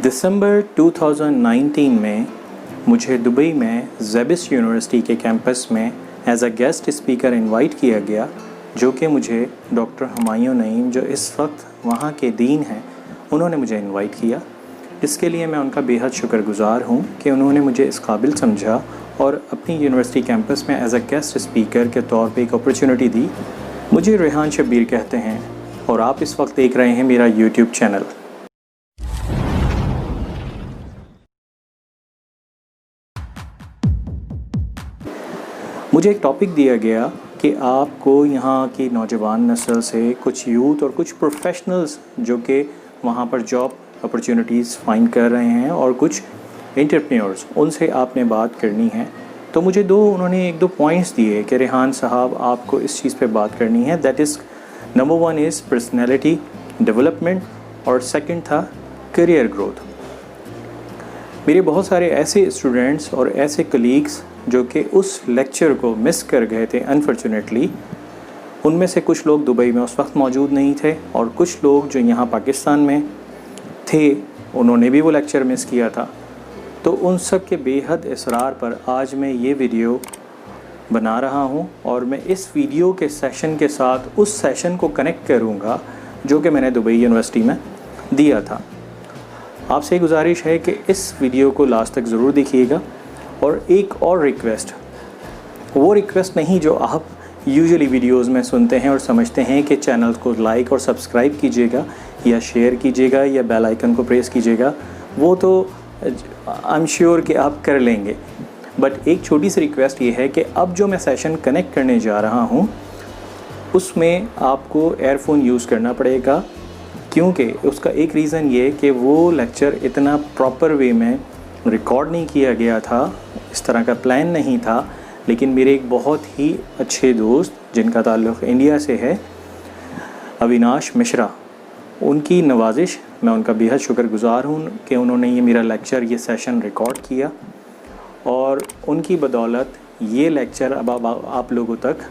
दिसंबर 2019 में मुझे दुबई में ज़ेबिस यूनिवर्सिटी के कैंपस में as a guest speaker invite किया गया, जो कि मुझे डॉक्टर हुमायूं नईम, जो इस वक्त वहाँ के डीन हैं, उन्होंने मुझे इनवाइट किया। इसके लिए मैं उनका बेहद शुक्रगुज़ार हूँ कि उन्होंने मुझे इस काबिल समझा और अपनी यूनिवर्सिटी कैंपस में एज अ गेस्ट स्पीकर के तौर पे एक अपॉर्चुनिटी दी। मुझे रेहान शब्बीर कहते हैं और आप इस वक्त देख रहे हैं मेरा यूट्यूब चैनल। मुझे एक टॉपिक दिया गया कि आपको यहाँ की नौजवान नस्ल से कुछ यूथ और कुछ प्रोफेशनल्स जो कि वहाँ पर जॉब अपॉर्चुनिटीज़ फाइंड कर रहे हैं और कुछ एंटरप्रेन्योर्स, उनसे आपने बात करनी है। तो मुझे उन्होंने एक दो पॉइंट्स दिए कि रेहान साहब आपको इस चीज़ पे बात करनी है। That is number 1 is personality development और सेकंड था करियर ग्रोथ। मेरे बहुत सारे ऐसे स्टूडेंट्स और ऐसे कलीग्स जो कि उस लेक्चर को मिस कर गए थे अनफॉर्चुनेटली। उनमें से कुछ लोग दुबई में उस वक्त मौजूद नहीं थे और कुछ लोग जो यहाँ पाकिस्तान में थे उन्होंने भी वो लेक्चर मिस किया था। तो उन सब के बेहद इसरार पर आज मैं ये वीडियो बना रहा हूँ और मैं इस वीडियो के सेशन के साथ उस सेशन को कनेक्ट करूँगा जो कि मैंने दुबई यूनिवर्सिटी में दिया था। आपसे गुजारिश है कि इस वीडियो को लास्ट तक ज़रूर देखिएगा। और एक और रिक्वेस्ट, वो रिक्वेस्ट नहीं जो आप यूजुअली वीडियोस में सुनते हैं और समझते हैं कि चैनल को लाइक और सब्सक्राइब कीजिएगा या शेयर कीजिएगा या बेल आइकन को प्रेस कीजिएगा, वो तो आई एम श्योर कि आप कर लेंगे। बट एक छोटी सी रिक्वेस्ट ये है कि अब जो मैं सेशन कनेक्ट करने जा रहा हूँ उसमें आपको एयरफोन यूज़ करना पड़ेगा, क्योंकि उसका एक रीज़न ये कि वो लेक्चर इतना प्रॉपर वे में रिकॉर्ड नहीं किया गया था, इस तरह का प्लान नहीं था। लेकिन मेरे एक बहुत ही अच्छे दोस्त जिनका ताल्लुक़ इंडिया से है, अविनाश मिश्रा, उनकी नवाजिश, मैं उनका बेहद शुक्रगुज़ार हूँ कि उन्होंने ये मेरा लेक्चर, ये सेशन रिकॉर्ड किया और उनकी बदौलत ये लेक्चर अब आप लोगों तक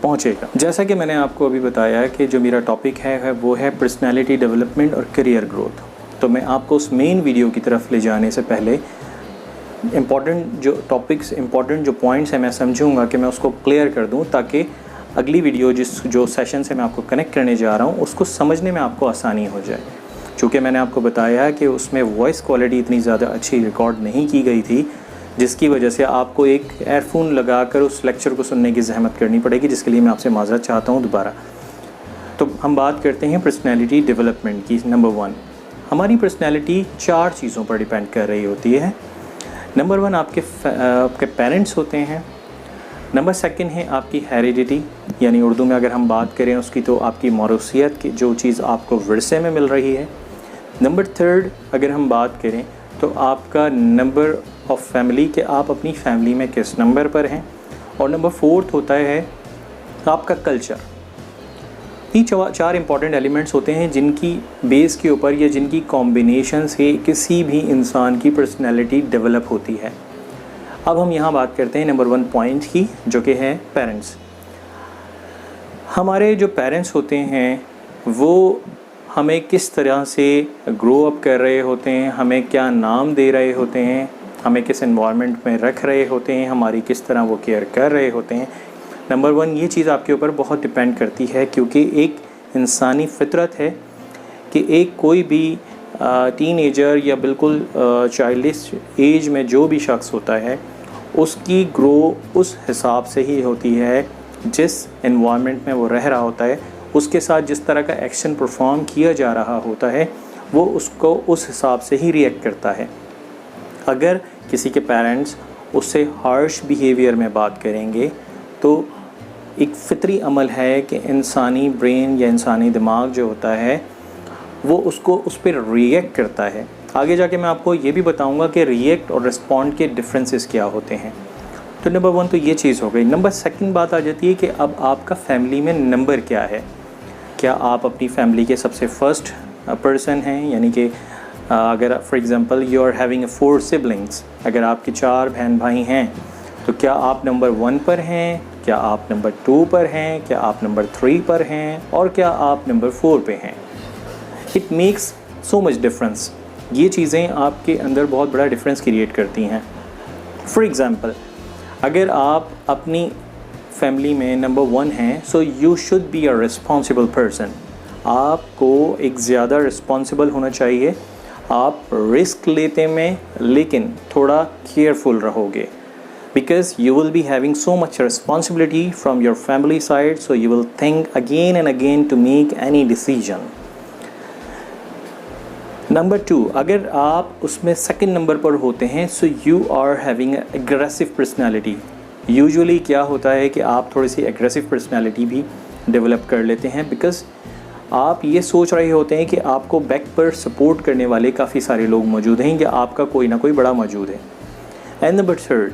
पहुँचेगा। जैसा कि मैंने आपको अभी बताया कि जो मेरा टॉपिक है वो है पर्सनैलिटी डेवलपमेंट और करियर ग्रोथ। तो मैं आपको उस मेन वीडियो की तरफ ले जाने से पहले इम्पॉर्टेंट जो टॉपिक्स, इम्पॉर्टेंट जो पॉइंट्स हैं, मैं समझूंगा कि मैं उसको क्लियर कर दूं ताकि अगली वीडियो जो सेशन से मैं आपको कनेक्ट करने जा रहा हूं उसको समझने में आपको आसानी हो जाए। चूँकि मैंने आपको बताया है कि उसमें वॉइस क्वालिटी इतनी ज़्यादा अच्छी रिकॉर्ड नहीं की गई थी, जिसकी वजह से आपको एक एयरफोन लगाकर उस लेक्चर को सुनने की ज़हमत करनी पड़ेगी, जिसके लिए मैं आपसे माज़रत चाहता हूँ दोबारा। तो हम बात करते हैं पर्सनैलिटी डेवलपमेंट की। नंबर 1, हमारी पर्सनैलिटी 4 चीज़ों पर डिपेंड कर रही होती है। नंबर 1 आपके पेरेंट्स होते हैं। नंबर 2 है आपकी हेरिडिटी, यानी उर्दू में अगर हम बात करें उसकी तो आपकी मौरूसियत की जो चीज़ आपको विरसे में मिल रही है। नंबर 3 अगर हम बात करें तो आपका नंबर ऑफ फैमिली, कि आप अपनी फैमिली में किस नंबर पर हैं। और नंबर 4 होता है आपका कल्चर। ये 4 इंपॉर्टेंट एलिमेंट्स होते हैं जिनकी बेस के ऊपर या जिनकी कॉम्बिनेशन से किसी भी इंसान की पर्सनैलिटी डेवलप होती है। अब हम यहाँ बात करते हैं नंबर 1 पॉइंट की, जो कि है पेरेंट्स। हमारे जो पेरेंट्स होते हैं वो हमें किस तरह से ग्रो अप कर रहे होते हैं, हमें क्या नाम दे रहे होते हैं, हमें किस एनवायरनमेंट में रख रहे होते हैं, हमारी किस तरह वो केयर कर रहे होते हैं। नंबर 1 ये चीज़ आपके ऊपर बहुत डिपेंड करती है, क्योंकि एक इंसानी फितरत है कि एक कोई भी टीनेजर या बिल्कुल चाइल्डिश एज में जो भी शख्स होता है उसकी ग्रो उस हिसाब से ही होती है जिस एनवायरनमेंट में वो रह रहा होता है, उसके साथ जिस तरह का एक्शन परफॉर्म किया जा रहा होता है वो उसको उस हिसाब से ही रिएक्ट करता है। अगर किसी के पेरेंट्स उससे हार्श बिहेवियर में बात करेंगे तो एक फितरी अमल है कि इंसानी ब्रेन या इंसानी दिमाग जो होता है वो उसको उस पर रिएक्ट करता है। आगे जाके मैं आपको ये भी बताऊंगा कि रिएक्ट और रिस्पॉन्ड के डिफरेंसेस क्या होते हैं। तो नंबर 1 तो ये चीज़ हो गई। नंबर 2 बात आ जाती है कि अब आपका फैमिली में नंबर क्या है। क्या आप अपनी फैमिली के सबसे फर्स्ट पर्सन हैं, यानी कि अगर for example you are having 4 siblings, अगर आपके 4 बहन भाई हैं तो क्या आप नंबर 1 पर हैं, क्या आप नंबर 2 पर हैं, क्या आप नंबर 3 पर हैं और क्या आप नंबर 4 पे हैं। It makes so much difference. ये चीज़ें आपके अंदर बहुत बड़ा डिफरेंस क्रिएट करती हैं। फॉर एग्ज़ाम्पल, अगर आप अपनी फैमिली में नंबर 1 हैं, so you should be a responsible person. आपको एक ज़्यादा रिस्पॉन्सिबल होना चाहिए। आप रिस्क लेते में लेकिन थोड़ा केयरफुल रहोगे, because you will be having so much responsibility from your family side, so you will think again and again to make any decision. Number 2, अगर आप उसमें सेकंड नंबर पर होते हैं, so you are having aggressive personality. Usually क्या होता है कि आप थोड़ी सी एग्रेसिव पर्सनैलिटी भी डेवलप कर लेते हैं, बिकॉज आप ये सोच रहे होते हैं कि आपको बैक पर सपोर्ट करने वाले काफ़ी सारे लोग मौजूद हैं या आपका कोई ना कोई बड़ा मौजूद है। एंड नंबर 3,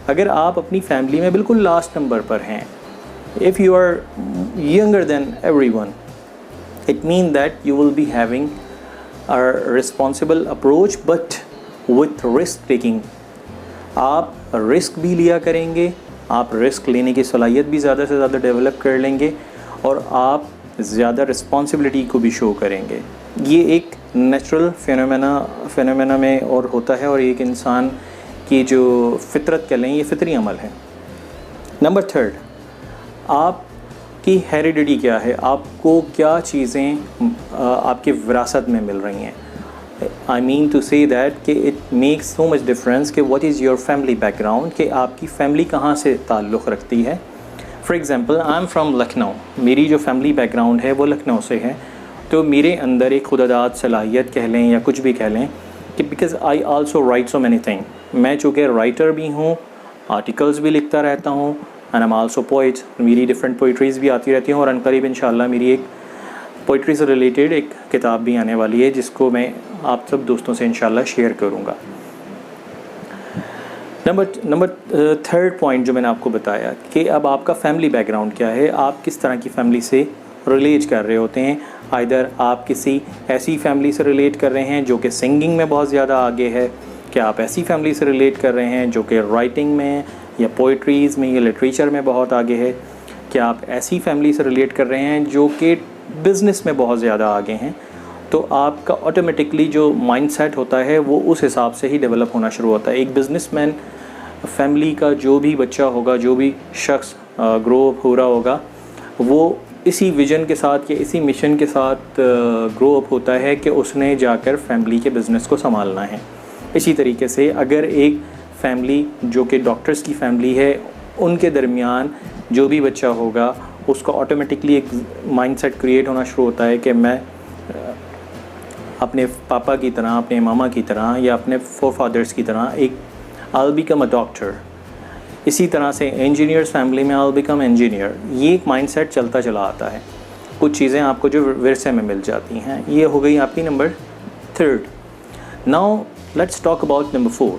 अगर आप अपनी फैमिली में बिल्कुल लास्ट नंबर पर हैं, if you are younger than everyone, it mean that you will be having a responsible approach but with risk taking. आप रिस्क भी लिया करेंगे, आप रिस्क लेने की सलाहियत भी ज़्यादा से ज़्यादा डेवलप कर लेंगे और आप ज़्यादा रिस्पॉन्सिबिलिटी को भी शो करेंगे। ये एक नेचुरल फिनोमेना में और होता है और एक इंसान की जो फितरत कह लें, ये फितरी अमल है। नंबर 3, आपकी हेरिडिटी क्या है, आपको क्या चीज़ें आपकी विरासत में मिल रही हैं। I mean to say that कि it makes so much difference कि what is your family background, कि आपकी फैमिली कहाँ से ताल्लुक़ रखती है। For example, I am from Lucknow, मेरी जो फैमिली बैकग्राउंड है वो लखनऊ से है, तो मेरे अंदर एक खुदादाद सलाहियत कह लें या कुछ भी कह लें कि because I also right so many thing, मैं चूँकि राइटर भी हूँ, आर्टिकल्स भी लिखता रहता हूँ, and I am also poet, मेरी डिफरेंट पोइट्रीज़ भी आती रहती हैं और अनकरीब इंशाल्लाह मेरी एक पोइट्री से रिलेटेड एक किताब भी आने वाली है जिसको मैं आप सब दोस्तों से इंशाल्लाह शेयर करूँगा। नंबर 3 पॉइंट जो मैंने आपको बताया कि अब आपका फैमिली बैकग्राउंड क्या है, आप किस तरह की फैमिली से रिलेट कर रहे होते हैं। आइदर आप किसी ऐसी फैमिली से रिलेट कर रहे हैं जो कि सिंगिंग में बहुत ज़्यादा आगे है, क्या आप ऐसी फैमिली से रिलेट कर रहे हैं जो कि राइटिंग में या पोइट्रीज़ में या लिटरेचर में बहुत आगे है, क्या आप ऐसी फैमिली से रिलेट कर रहे हैं जो कि बिज़नेस में बहुत ज़्यादा आगे हैं, तो आपका ऑटोमेटिकली जो माइंडसेट होता है वो उस हिसाब से ही डेवलप होना शुरू होता है। एक बिज़नेसमैन फैमिली का जो भी बच्चा होगा, जो भी शख्स ग्रो अप हो रहा होगा, वो इसी विज़न के साथ या इसी मिशन के साथ ग्रो अप होता है कि उसने जाकर फैमिली के बिज़नेस को संभालना है। इसी तरीके से अगर एक फैमिली जो कि डॉक्टर्स की फैमिली है, उनके दरमियान जो भी बच्चा होगा उसका ऑटोमेटिकली एक माइंडसेट क्रिएट होना शुरू होता है कि मैं अपने पापा की तरह, अपने मामा की तरह या अपने फोरफादर्स की तरह एक I'll become a doctor। इसी तरह से इंजीनियर्स फैमिली में I'll become engineer। ये एक माइंडसेट चलता चला आता है। कुछ चीज़ें आपको जो विरसे में मिल जाती हैं। ये हो गई आपकी number 3। Now let's talk about number 4।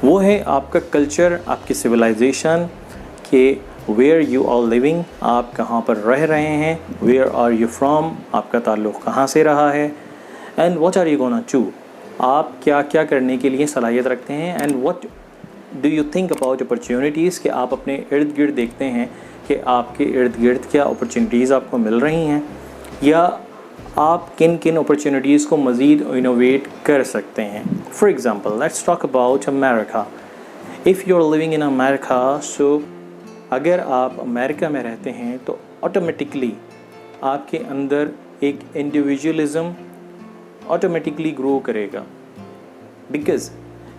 वो है आपका कल्चर, आपकी सिविलाइजेशन के वेयर यू आर लिविंग, आप कहाँ पर रह रहे हैं, वेयर आर यू फ्रॉम, आपका ताल्लुक़ कहाँ से रहा है, and what are you gonna do, आप क्या क्या करने के लिए सलाहियत रखते हैं, and what do you think about opportunities, कि आप अपने इर्द गिर्द देखते हैं कि आपके इर्द गिर्द क्या अपॉर्चुनिटीज़ आपको मिल रही हैं या आप किन किन अपॉर्चुनिटीज़ को मज़ीद इनोवेट कर सकते हैं। For example, let's talk about America. If you are living in America, so अगर आप अमेरिका में रहते हैं तो ऑटोमेटिकली आपके अंदर एक इंडिविजुअलिज़म ऑटोमेटिकली ग्रो करेगा, बिकॉज़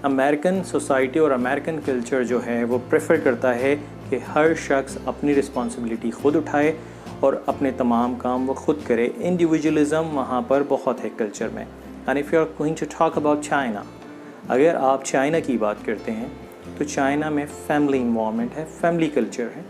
अमेरिकन सोसाइटी और अमेरिकन कल्चर जो है वो प्रेफर करता है कि हर शख्स अपनी रिस्पॉन्सिबिलिटी ख़ुद उठाए और अपने तमाम काम वो ख़ुद करे। इंडिविजुअलिज़म वहाँ पर बहुत है कल्चर में। And if you are going to talk about China, अगर आप चाइना की बात करते हैं तो चाइना में फैमिली इन्वायरमेंट है, फैमिली कल्चर है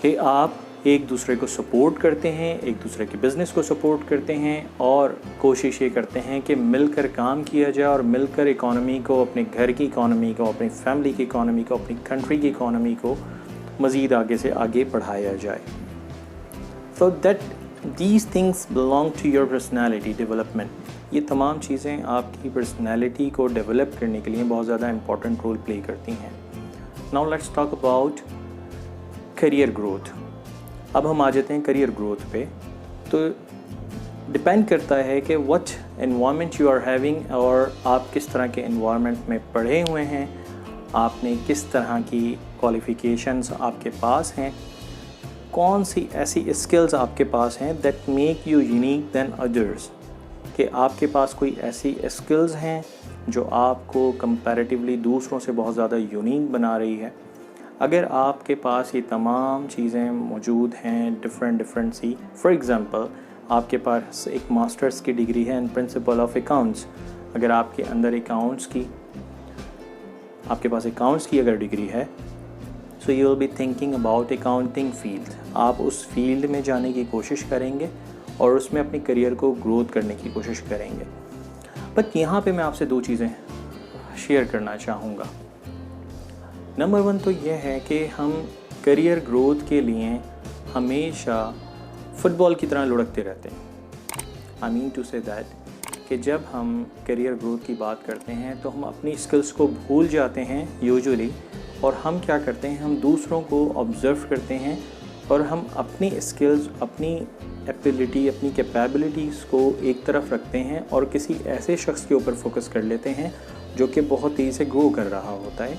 कि आप एक दूसरे को सपोर्ट करते हैं, एक दूसरे के बिज़नेस को सपोर्ट करते हैं और कोशिश ये करते हैं कि मिलकर काम किया जाए और मिलकर इकॉनमी को, अपने घर की इकॉनमी को, अपनी फैमिली की इकॉनमी को, अपनी कंट्री की इकॉनमी को मज़ीद आगे से आगे बढ़ाया जाए। So that these things belong to your personality development. ये तमाम चीज़ें आपकी पर्सनैलिटी को डेवलप करने के लिए बहुत ज़्यादा इम्पॉर्टेंट रोल प्ले करती हैं। Now let's talk about career growth. अब हम आ जाते हैं करियर ग्रोथ पे। तो डिपेंड करता है कि what environment you are having, और आप किस तरह के एनवायरनमेंट में पढ़े हुए हैं, आपने किस तरह की क्वालिफ़िकेशंस आपके पास हैं, कौन सी ऐसी स्किल्स आपके पास हैं that make you unique than others, कि आपके पास कोई ऐसी स्किल्स हैं जो आपको कंपैरेटिवली दूसरों से बहुत ज़्यादा यूनिक बना रही है। अगर आपके पास ये तमाम चीज़ें मौजूद हैं डिफरेंट सी, फॉर एग्ज़ाम्पल आपके पास एक मास्टर्स की डिग्री है इन प्रिंसिपल ऑफ अकाउंट्स, अगर आपके अंदर आपके पास अकाउंट्स की अगर डिग्री है, so you will be thinking about accounting field, आप उस फील्ड में जाने की कोशिश करेंगे और उसमें अपने करियर को ग्रोथ करने की कोशिश करेंगे। बट यहाँ पे मैं आपसे दो चीज़ें शेयर करना चाहूँगा। नंबर 1 तो यह है कि हम करियर ग्रोथ के लिए हमेशा फुटबॉल की तरह लुढ़कते रहते हैं। I mean to say that कि जब हम करियर ग्रोथ की बात करते हैं तो हम अपनी स्किल्स को भूल जाते हैं यूजुअली, और हम क्या करते हैं, हम दूसरों को ऑब्ज़र्व करते हैं और हम अपनी स्किल्स, अपनी एबिलिटी, अपनी कैपेबिलिटीज़ को एक तरफ रखते हैं और किसी ऐसे शख्स के ऊपर फोकस कर लेते हैं जो कि बहुत तेज़ी से ग्रो कर रहा होता है,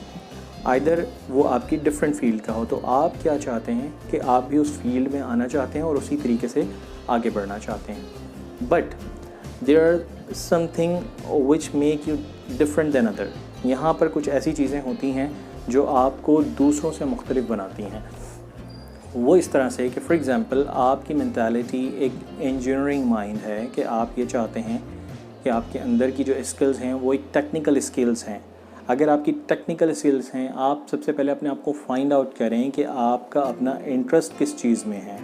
आइदर वो आपकी डिफरेंट फील्ड का हो। तो आप क्या चाहते हैं कि आप भी उस फील्ड में आना चाहते हैं और उसी तरीके से आगे बढ़ना चाहते हैं, but there are something which make you different than other. यहाँ पर कुछ ऐसी चीज़ें होती हैं जो आपको दूसरों से मुख्तलिफ बनाती हैं। वो इस तरह से कि फॉर एग्ज़ाम्पल आपकी मेंटालिटी एक इंजीनियरिंग माइंड है कि आप ये चाहते हैं कि आपके अंदर की जो स्किल्स हैं वो एक टेक्निकल स्किल्स हैं। अगर आपकी टेक्निकल स्किल्स हैं, आप सबसे पहले अपने आप को फाइंड आउट करें कि आपका अपना इंटरेस्ट किस चीज़ में है।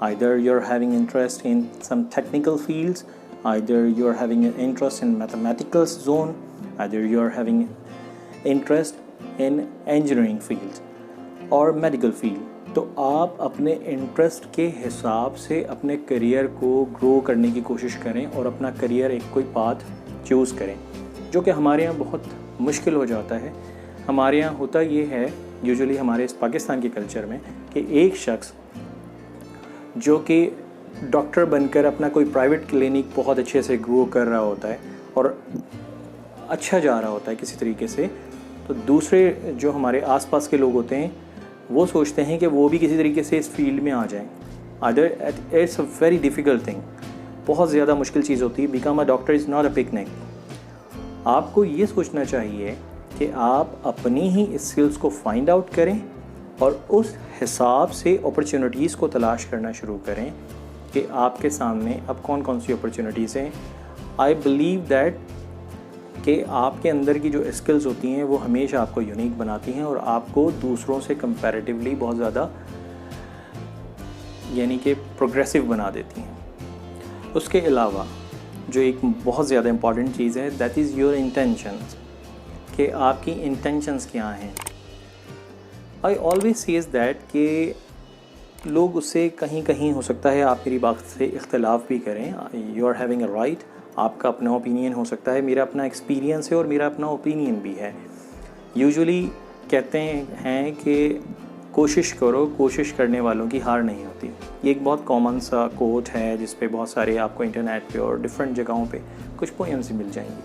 Either you are having interest in some technical fields, either you are having interest in mathematical zone, either you are having interest in engineering field और मेडिकल फील्ड। तो आप अपने इंटरेस्ट के हिसाब से अपने करियर को ग्रो करने की कोशिश करें और अपना करियर एक कोई पाथ चूज़ करें, जो कि हमारे यहाँ बहुत मुश्किल हो जाता है। हमारे यहाँ होता ये है यूजुअली हमारे इस पाकिस्तान के कल्चर में कि एक शख्स जो कि डॉक्टर बनकर अपना कोई प्राइवेट क्लिनिक बहुत अच्छे से ग्रो कर रहा होता है और अच्छा जा रहा होता है किसी तरीके से, तो दूसरे जो हमारे आसपास के लोग होते हैं वो सोचते हैं कि वो भी किसी तरीके से इस फील्ड में आ जाएं। Other it's a very difficult thing, बहुत ज़्यादा मुश्किल चीज़ होती है। Become a doctor is not a picnic. आपको ये सोचना चाहिए कि आप अपनी ही स्किल्स को फाइंड आउट करें और उस हिसाब से अपॉर्चुनिटीज़ को तलाश करना शुरू करें कि आपके सामने अब कौन कौन सी अपॉर्चुनिटीज़ हैं। आई बिलीव दैट कि आपके अंदर की जो स्किल्स होती हैं वो हमेशा आपको यूनिक बनाती हैं और आपको दूसरों से कंपैरेटिवली बहुत ज़्यादा यानी कि प्रोग्रेसिव बना देती हैं। उसके अलावा जो एक बहुत ज़्यादा इम्पॉर्टेंट चीज़ है, दैट इज़ योर इंटेंशंस, कि आपकी इंटेंशंस क्या हैं। आई ऑलवेज सेज दैट कि लोग उससे कहीं कहीं हो सकता है आप मेरी बात से इख्तलाफ भी करें, you are having a right, आपका अपना ओपिनियन हो सकता है, मेरा अपना एक्सपीरियंस है और मेरा अपना ओपिनियन भी है। यूजुअली कहते हैं कि कोशिश करो, कोशिश करने वालों की हार नहीं होती। ये एक बहुत कॉमन सा कोट है जिस पे बहुत सारे आपको इंटरनेट पे और डिफरेंट जगहों पे कुछ पोएम्स मिल जाएंगी,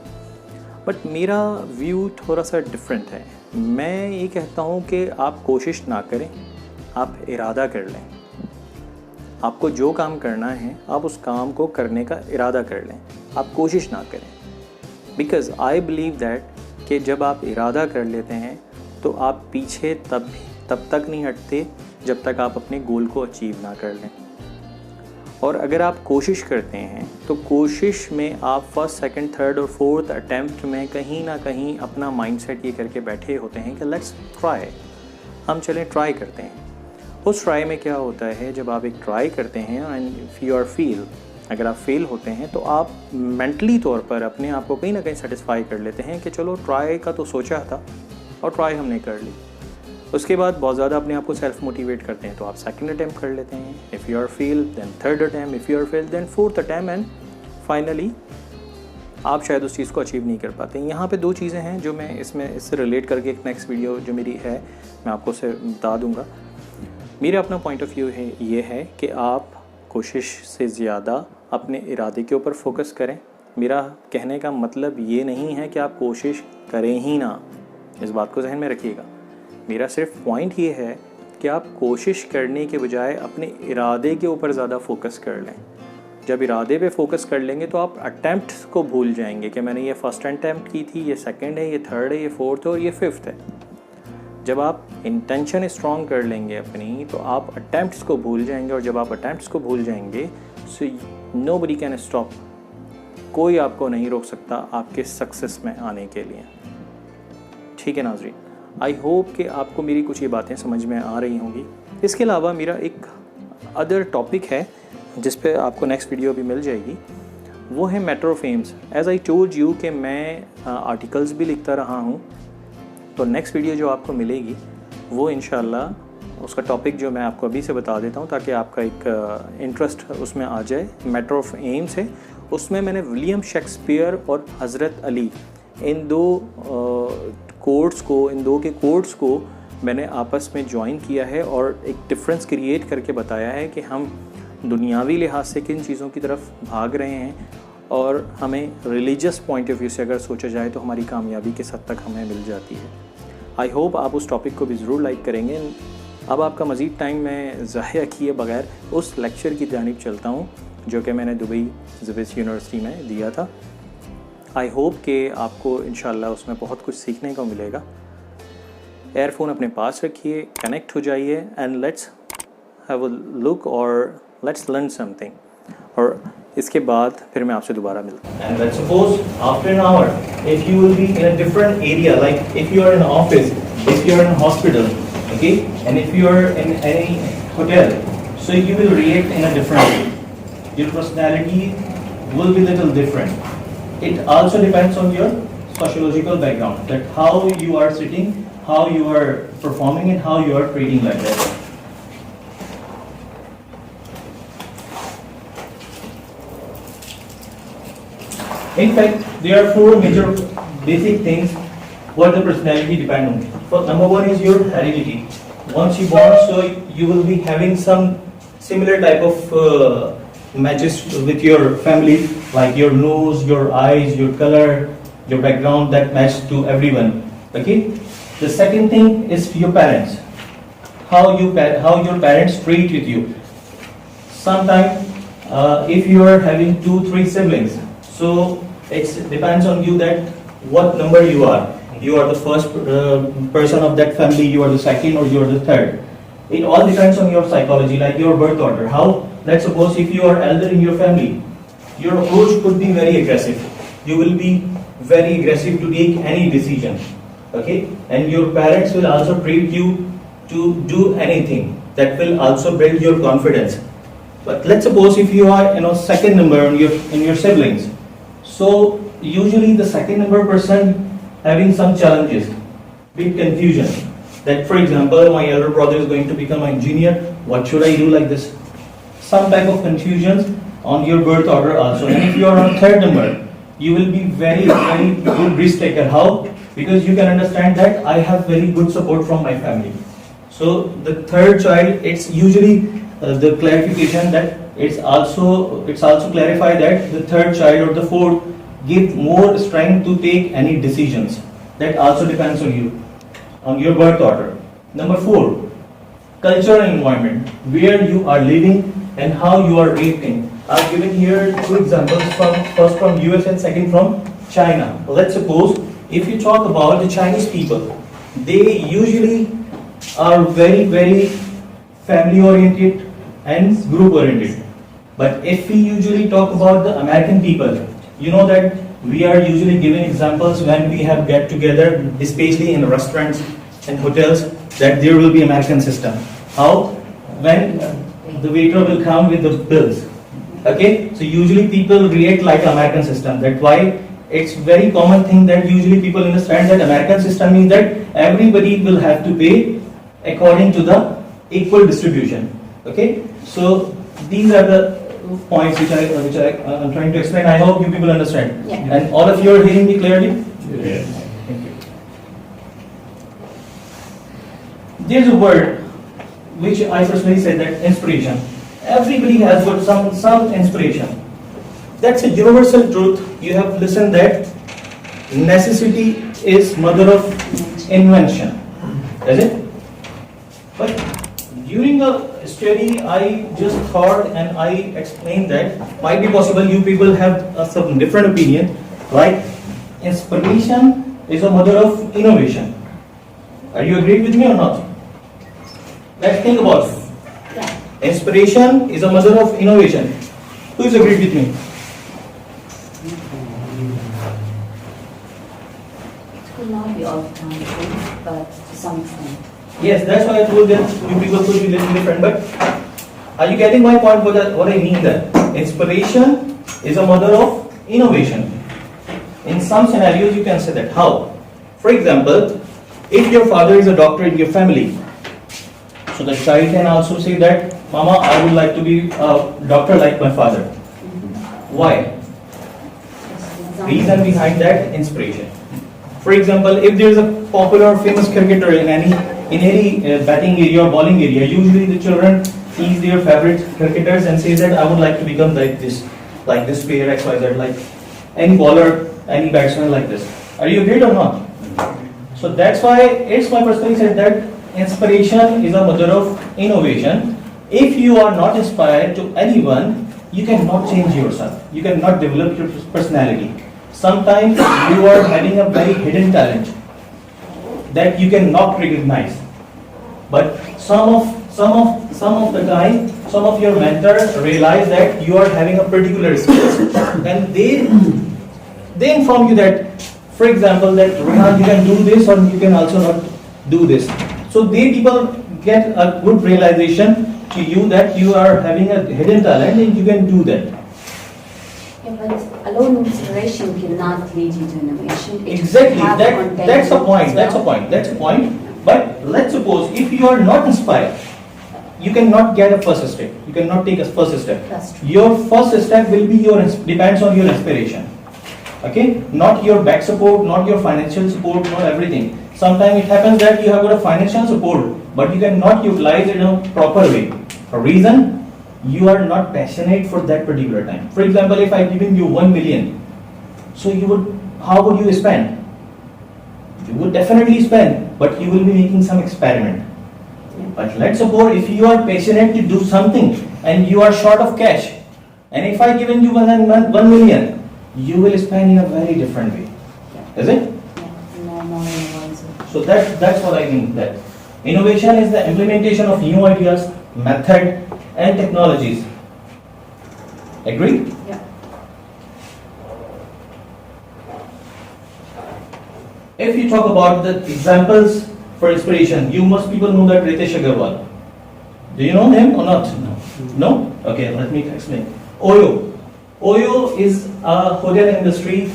बट मेरा व्यू थोड़ा सा डिफरेंट है। मैं ये कहता हूँ कि आप कोशिश ना करें, आप इरादा कर लें। आपको जो काम करना है आप उस काम को करने का इरादा कर लें, आप कोशिश ना करें। बिकॉज़ आई बिलीव दैट कि जब आप इरादा कर लेते हैं तो आप पीछे तब तक नहीं हटते जब तक आप अपने गोल को अचीव ना कर लें। और अगर आप कोशिश करते हैं तो कोशिश में आप फर्स्ट, सेकंड, थर्ड और फोर्थ अटैम्प्ट में कहीं ना कहीं अपना माइंडसेट ये करके बैठे होते हैं कि लेट्स ट्राई, हम चलें ट्राई करते हैं। उस ट्राई में क्या होता है, जब आप एक ट्राई करते हैं and if you are fail, अगर आप फेल होते हैं तो आप मेंटली तौर पर अपने आप को कहीं ना कहीं सेटिस्फाई कर लेते हैं कि चलो ट्राई का तो सोचा था और ट्राई हमने कर ली। उसके बाद बहुत ज़्यादा अपने आप को सेल्फ मोटिवेट करते हैं, तो आप सेकंड अटैम्प्ट कर लेते हैं। If you are fail then third attempt, if you are fail then fourth attempt, and finally आप शायद उस चीज़ को अचीव नहीं कर पाते। यहाँ पे दो चीज़ें हैं जो मैं इससे रिलेट करके एक नेक्स्ट वीडियो जो मेरी है मैं आपको से बता दूँगा। मेरा अपना पॉइंट ऑफ व्यू ये है कि आप कोशिश से ज़्यादा अपने इरादे के ऊपर फोकस करें, मेरा कहने का मतलब ये नहीं है कि आप कोशिश करें ही ना, इस बात को जहन में रखिएगा। मेरा सिर्फ पॉइंट ये है कि आप कोशिश करने के बजाय अपने इरादे के ऊपर ज़्यादा फोकस कर लें। जब इरादे पे फोकस कर लेंगे तो आप अटैम्प्ट्स को भूल जाएंगे कि मैंने ये फर्स्ट अटैम्प्ट की थी, ये सेकंड है, ये थर्ड है, ये फोर्थ है और ये फिफ्थ है। जब आप इंटेंशन स्ट्रॉन्ग कर लेंगे अपनी, तो आप अटैम्प्ट्स को भूल जाएंगे, और जब आप अटैम्प्ट्स को भूल जाएंगे सो नोबडी कैन स्टॉप, कोई आपको नहीं रोक सकता आपके सक्सेस में आने के लिए। ठीक है नाज़रीन, आई होप कि आपको मेरी कुछ ये बातें समझ में आ रही होंगी। इसके अलावा मेरा एक अदर टॉपिक है जिस पे आपको नेक्स्ट वीडियो भी मिल जाएगी, वो है metro fames. As I told you कि मैं आर्टिकल्स भी लिखता रहा हूँ, तो नेक्स्ट वीडियो जो आपको मिलेगी वो इंशाल्लाह उसका टॉपिक जो मैं आपको अभी से बता देता हूँ ताकि आपका एक इंटरेस्ट उसमें आ जाए। मेट्रो ऑफ एम्स है, उसमें मैंने विलियम शेक्सपियर और हज़रत अली इन दो कोट्स को, इन दो के कोट्स को मैंने आपस में जॉइन किया है और एक डिफरेंस क्रिएट करके बताया है कि हम दुनियावी लिहाज से किन चीज़ों की तरफ भाग रहे हैं, और हमें रिलीजियस पॉइंट ऑफ व्यू से अगर सोचा जाए तो हमारी कामयाबी किस हद तक हमें मिल जाती है। आई होप आप उस टॉपिक को भी ज़रूर लाइक करेंगे। अब आपका मज़ीद टाइम मैं ज़ाया किए बगैर उस लेक्चर की जानिब चलता हूँ जो कि मैंने दुबई ज़विस यूनिवर्सिटी में दिया था। आई होप कि आपको इंशाल्लाह उसमें बहुत कुछ सीखने को मिलेगा। एयरफोन अपने पास रखिए, कनेक्ट हो जाइए and let's have a look और लेट्स लर्न समथिंग, और इसके बाद फिर मैं आपसे दोबारा मिलता हूँ। And let's suppose after an hour, if you will be in a different area, like if you are in an office, if you are in a hospital, okay, and if you are in any hotel, so you will react in a different way. Your personality will be little different. It also depends on your sociological background, that how you are sitting, how you are performing, and how you are treating like that. In fact, there are four major basic things what the personality depend on. First, number one is your heredity. Once you born, so you will be having some similar type of matches with your family, like your nose, your eyes, your color, your background, that match to everyone. Okay. The second thing is your parents. How your parents treat with you. Sometimes, if you are having 2-3 siblings, so it depends on you that what number you are. You are the first person of that family, you are the second, or you are the third. It all depends on your psychology, like your birth order. How? Let's suppose if you are elder in your family, your approach could be very aggressive. You will be very aggressive to take any decision. Okay? And your parents will also treat you to do anything. That will also build your confidence. But let's suppose if you are second number in your siblings. So usually the second number person having some challenges, big confusion. That for example, my elder brother is going to become an engineer. What should I do like this? Some type of confusions on your birth order also. And if you are on third number, you will be very, very good risk taker. How? Because you can understand that I have very good support from my family. So the third child, it's usually the clarification that it's also clarified that the third child or the fourth give more strength to take any decisions. That also depends on you, on your birth order. Number 4, culture and environment, where you are living and how you are reacting. I've given here 2 examples, first from US and second from China. Let's suppose if you talk about the Chinese people, they usually are very, very family oriented and group oriented. But if we usually talk about the American people, you know that we are usually giving examples when we have get together, especially in restaurants and hotels, that there will be American system. How? When the waiter will come with the bills. Okay? So usually people react like American system. That's why it's very common thing that usually people understand that American system means that everybody will have to pay according to the equal distribution. Okay? So these are the points which I'm trying to explain. I hope you people understand. Yeah. And all of you are hearing me clearly? Yes. Thank you. There's a word which I personally say that inspiration. Everybody has got some inspiration. That's a universal truth. You have listened that necessity is mother of invention. Is it? But during the study, I just thought and I explained that might be possible you people have some different opinion, right? Inspiration is a mother of innovation. Are you agreed with me or not? Let's think about it. Yeah. Inspiration is a mother of innovation. Who is agreed with me? It will not be all the time true, but to some extent. Yes, that's why I told that you people could be little different, but are you getting my point? What I mean there? Inspiration is a mother of innovation. In some scenarios, you can say that. How? For example, if your father is a doctor in your family, so the child can also say that, Mama, I would like to be a doctor like my father. Why? Reason behind that, inspiration. For example, if there is a popular or famous cricketer in any batting area or bowling area, usually the children sees their favorite cricketers and says that I would like to become like this player XYZ, like any bowler, any batsman like this. Are you agreed or not? So that's why it's my personally said that inspiration is a mother of innovation. If you are not inspired to anyone, you cannot change yourself. You cannot develop your personality. Sometimes you are having a very hidden talent that you cannot recognize. But some of the time, some of your mentors realize that you are having a particular skill, and they inform you that, for example, that Rehan, you can do this or you can also not do this. So they people get a good realization to you that you are having a hidden talent and you can do that. Yeah, but alone inspiration cannot lead you to innovation. It Exactly. have That's a point. as That's a well. point. That's a point. But let's suppose if you are not inspired, you cannot get a first step. You cannot take a first step. That's true. Your first step will be depends on your inspiration. Okay, not your back support, not your financial support, not everything. Sometimes it happens that you have got a financial support, but you cannot utilize it in a proper way. A reason, you are not passionate for that particular time. For example, if I giving you 1 million, so how would you spend? You would definitely spend, but you will be making some experiment. But let's suppose if you are passionate to do something and you are short of cash, and if I given you 1 million, you will spend in a very different way. Is it? Yeah, no more innovation. So that's what I mean, that innovation is the implementation of new ideas, method and technologies. Agree? Yeah. If you talk about the examples for inspiration, you must people know that Ritesh Agarwal. Do you know him or not? No? Okay, let me explain. Oyo. Oyo is a hotel industry.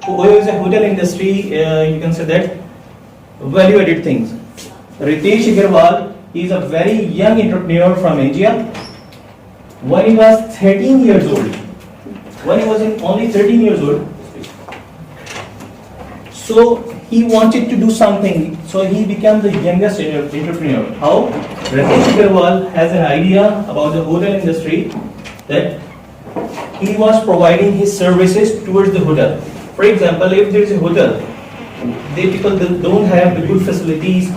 Oyo is a hotel industry, you can say that, value-added things. Ritesh Agarwal is a very young entrepreneur from India. When he was 13 years old, when he was only 13 years old, so he wanted to do something, so he became the youngest entrepreneur. How? Ritesh Agarwal has an idea about the hotel industry, that he was providing his services towards the hotel. For example, if there is a hotel, people don't have the good facilities,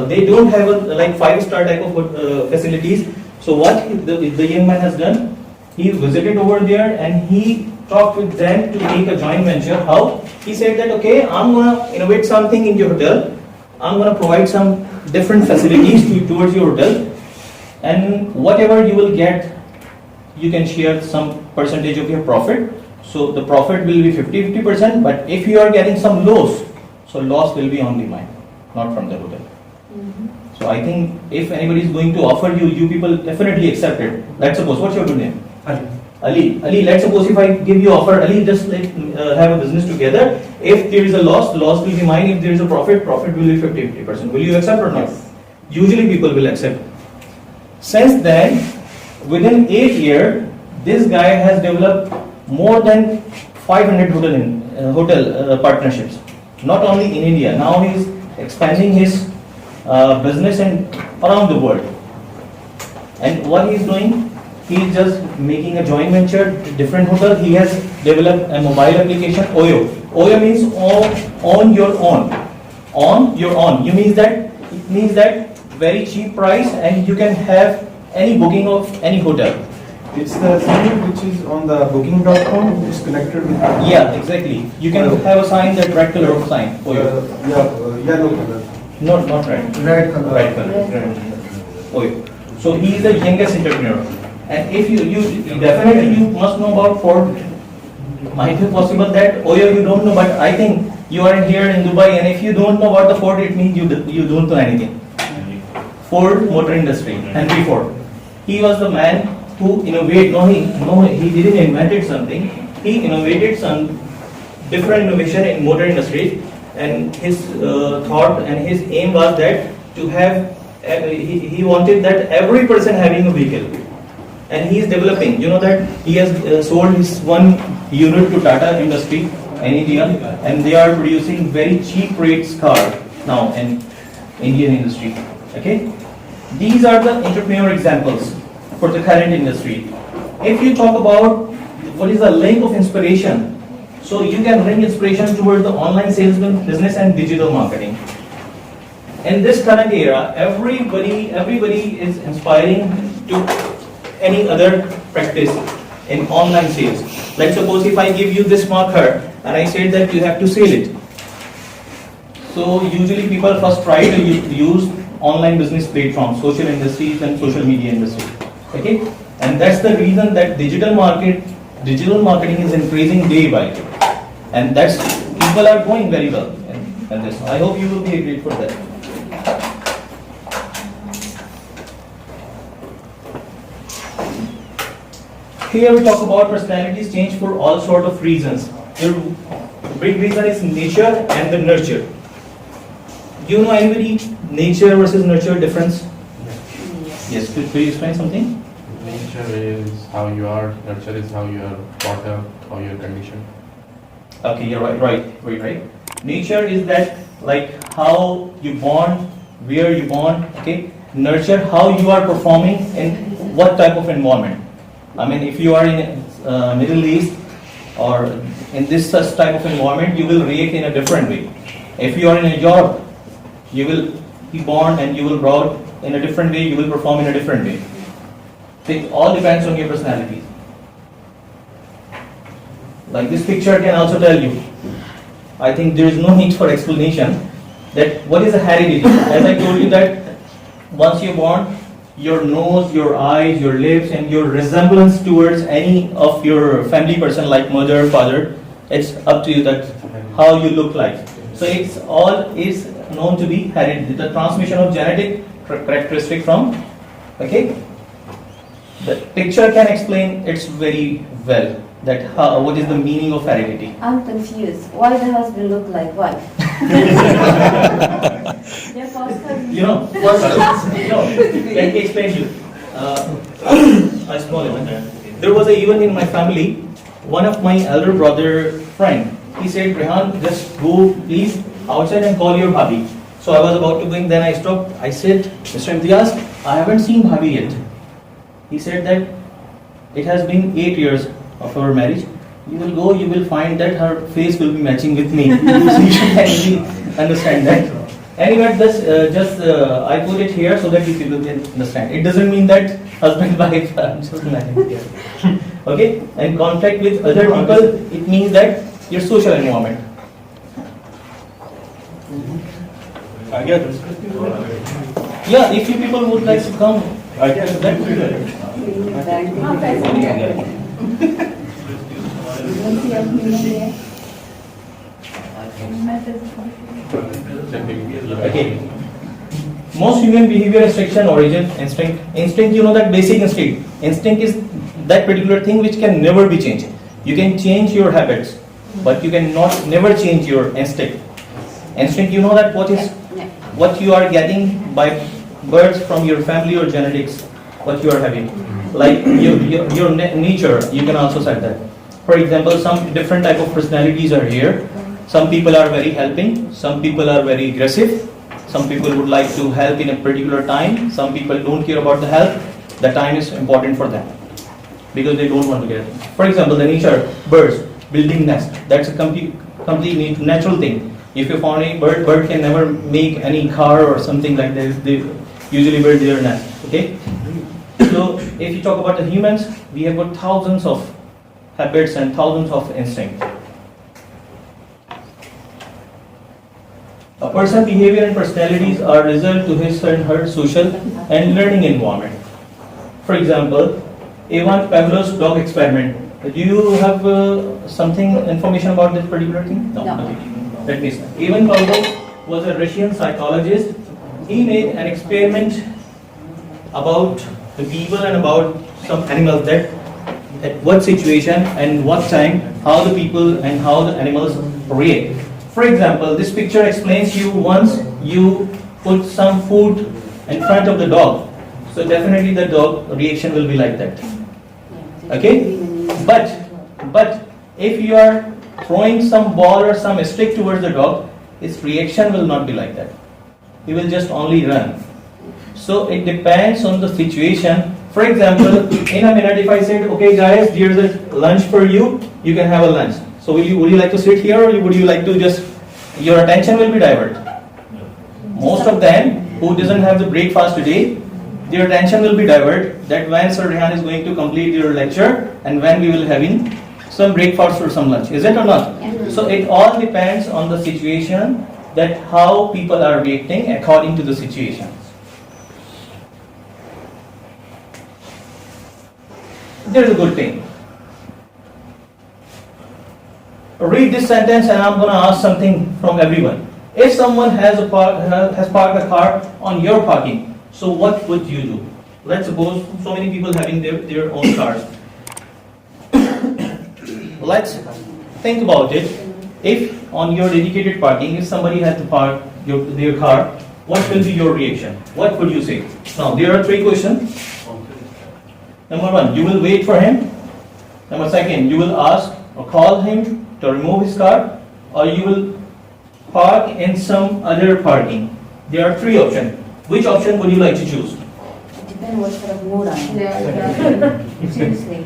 they don't have like 5-star type of facilities. So what the young man has done, he visited over there and he talked with them to make a joint venture. How? He said that, okay, I'm gonna innovate something in your hotel. I'm gonna provide some different facilities towards your hotel, and whatever you will get, you can share some percentage of your profit. So the profit will be 50%, but if you are getting some loss, so loss will be only mine, not from the hotel. So I think if anybody is going to offer you, you people definitely accept it. Let's suppose, what's your good name? Ali, let's suppose if I give you offer, Ali, just have a business together. If there is a loss, loss will be mine. If there is a profit, profit will be 50%. Will you accept or not? Usually people will accept. Since then, within 8 years, this guy has developed more than 500 hotel partnerships. Not only in India, now he is expanding his business around the world. And what he is doing, he is just making a joint venture, different hotel. He has developed a mobile application, Oyo. Oyo means on your own. On your own. It means that very cheap price and you can have any booking of any hotel. It's the sign which is on the booking.com, it's connected with. Yeah, exactly. You can have a sign, that red color of sign, Oyo. Yellow color. Not red. Red color. Red color. Oyo. So he is the youngest entrepreneur. And if you definitely you must know about Ford. Might be possible that Oyo you don't know, but I think you are here in Dubai, and if you don't know about the Ford, it means you don't know anything. Ford motor industry, Henry Ford. He was the man who innovated. He didn't invented something. He innovated some different innovation in motor industry, and his thought and his aim was that to have. He wanted that every person having a vehicle, and he is developing. You know that he has sold his one unit to Tata Industry in India, and they are producing very cheap rates car now in Indian industry. Okay, these are the entrepreneur examples for the current industry. If you talk about what is the link of inspiration, so you can bring inspiration towards the online salesman business and digital marketing. In this current era, everybody is inspiring to any other practice in online sales. Let's suppose if I give you this marker and I said that you have to sell it. So usually people first try to use online business platforms, social industries and social media industry. Okay, and that's the reason that digital marketing is increasing day by day, and that's people are going very well in this. I hope you will be agreed for that. Here we talk about personalities change for all sort of reasons. The big reason is nature and the nurture. Do you know anybody nature versus nurture difference? Yes, could you explain something? Nature is how you are, nurture is how you are brought up, how you are conditioned. Okay, you're right. Nature is that like how you born, where you born. Okay, nurture how you are performing in what type of environment. I mean, if you are in Middle East or in this such type of environment, you will react in a different way. If you are in a job, you will be born and you will grow up in a different way. You will perform in a different way. It all depends on your personality. Like this picture can also tell you. I think there is no need for explanation that what is a heredity. As I told you that once you're born, your nose, your eyes, your lips, and your resemblance towards any of your family person like mother, father, it's up to you that how you look like. So it's all is known to be heredity, the transmission of genetic characteristic from. Okay. The picture can explain it very well that how, what is the meaning of heredity. I'm confused. Why the husband look like wife? They're first cousins. Let me explain to you. A small event. There was a event in my family. One of my elder brother friend, he said, Rehan, just go please outside and call your bhabhi. So I was about to go in, then I stopped. I said, Mr. Imtiaz, I haven't seen bhabhi yet. He said that it has been 8 years of our marriage. You will go, you will find that her face will be matching with me. So you can easily understand that. Anyway, just I put it here so that you people can understand. It doesn't mean that husband wife are just married here. Okay? And contact with other people, it means that your social environment. Yeah, if you people would like to come, that would be good. Okay. Most human behavior restriction origin instinct. Instinct, you know that basic instinct. Instinct is that particular thing which can never be changed. You can change your habits, but you cannot never change your instinct. Instinct, you know that what you are getting by birth from your family or genetics, what you are having. Like your nature, you can also say that. For example, some different type of personalities are here. Some people are very helping, some people are very aggressive, some people would like to help in a particular time, some people don't care about the help, the time is important for them. because they don't want to get. For example, the nature birds building nest. That's a complete natural thing. If you found a bird can never make any car or something like that. They usually build their nest. Okay. So if you talk about the humans, we have got thousands of habits and thousands of instincts. A person's behavior and personalities are result to his and her social and learning environment. For example, Ivan Pavlov's dog experiment. Do you have something information about this particular thing? No. Okay. Let me start. Ivan Pavlov was a Russian psychologist. He made an experiment about the people and about some animals, that at what situation and what time, how the people and how the animals react. For example, this picture explains you once you put some food in front of the dog, so definitely the dog reaction will be like that. Okay? But if you are throwing some ball or some stick towards the dog, its reaction will not be like that. He will just only run. So it depends on the situation. For example, in a minute, if I said, okay guys, here's a lunch for you, you can have a lunch. So would you like to sit here, or would you like to just, your attention will be diverted. Most of them who doesn't have the breakfast today, their attention will be diverted that when Sir Rehan is going to complete your lecture and when we will having some breakfast or some lunch. Is it or not? Yeah. So it all depends on the situation, that how people are reacting according to the situation. There's a good thing. Read this sentence and I'm going to ask something from everyone. If someone has parked a car on your parking, so what would you do? Let's suppose so many people having their own cars. Let's think about it. If on your dedicated parking, if somebody has to park their car, what will be your reaction? What would you say? Now, there are 3 questions. Number 1, you will wait for him. Number 2, you will ask or call him to remove his car, or you will park in some other parking. There are 3 options. Which option would you like to choose? It depends what sort of mood I'm in. Seriously.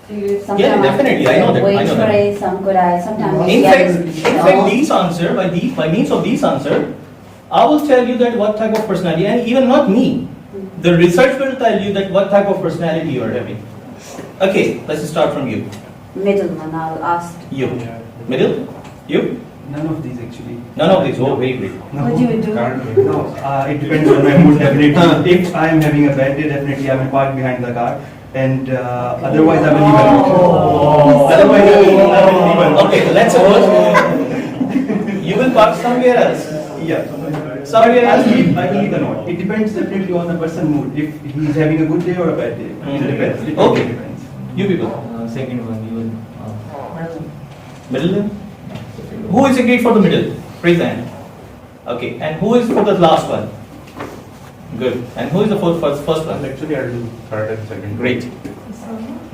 Yeah, definitely. I know that. Wait I know for that. it, some could I, sometimes. In yes, fact, no. these answer by means of these answer, I will tell you that what type of personality, and even not me. The research will tell you that what type of personality you are having. Okay, let's start from you. Middle one, I'll ask. You. Middle? You? None of these actually. None of these. Oh, very great. What do you do? No, it depends on my mood definitely. If I am having a bad day, definitely I will park behind the car, and otherwise I will leave alone. Otherwise I will leave alone. Okay, let's suppose you will park somewhere else. Yeah. Somewhere I else. will leave the note. It depends definitely on the person's mood. If he is having a good day or a bad day. It depends. It Okay. depends. You people. Second one, you will. Middle then? Who is agreed for the middle? Raise the hand. Okay, and who is for the last one? Good. And who is the first one? Actually, I'll do third and second. Great.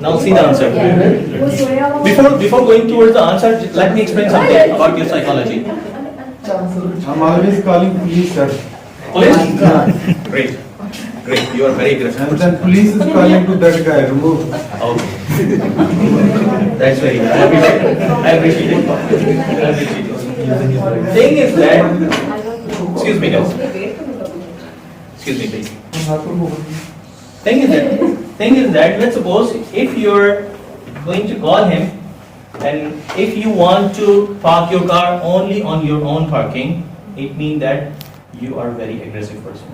Now see the answer. Yeah. Before going towards the answer, let me explain something about your psychology. I'm always calling police, sir. Police? Great. Great. You are very aggressive. And then police is calling to that guy, remove. Okay. That's very good. I appreciate it. I appreciate it. Thing is that, excuse me guys. Excuse me please. Thing is that, let's suppose if you're going to call him, and if you want to park your car only on your own parking, it means that you are a very aggressive person.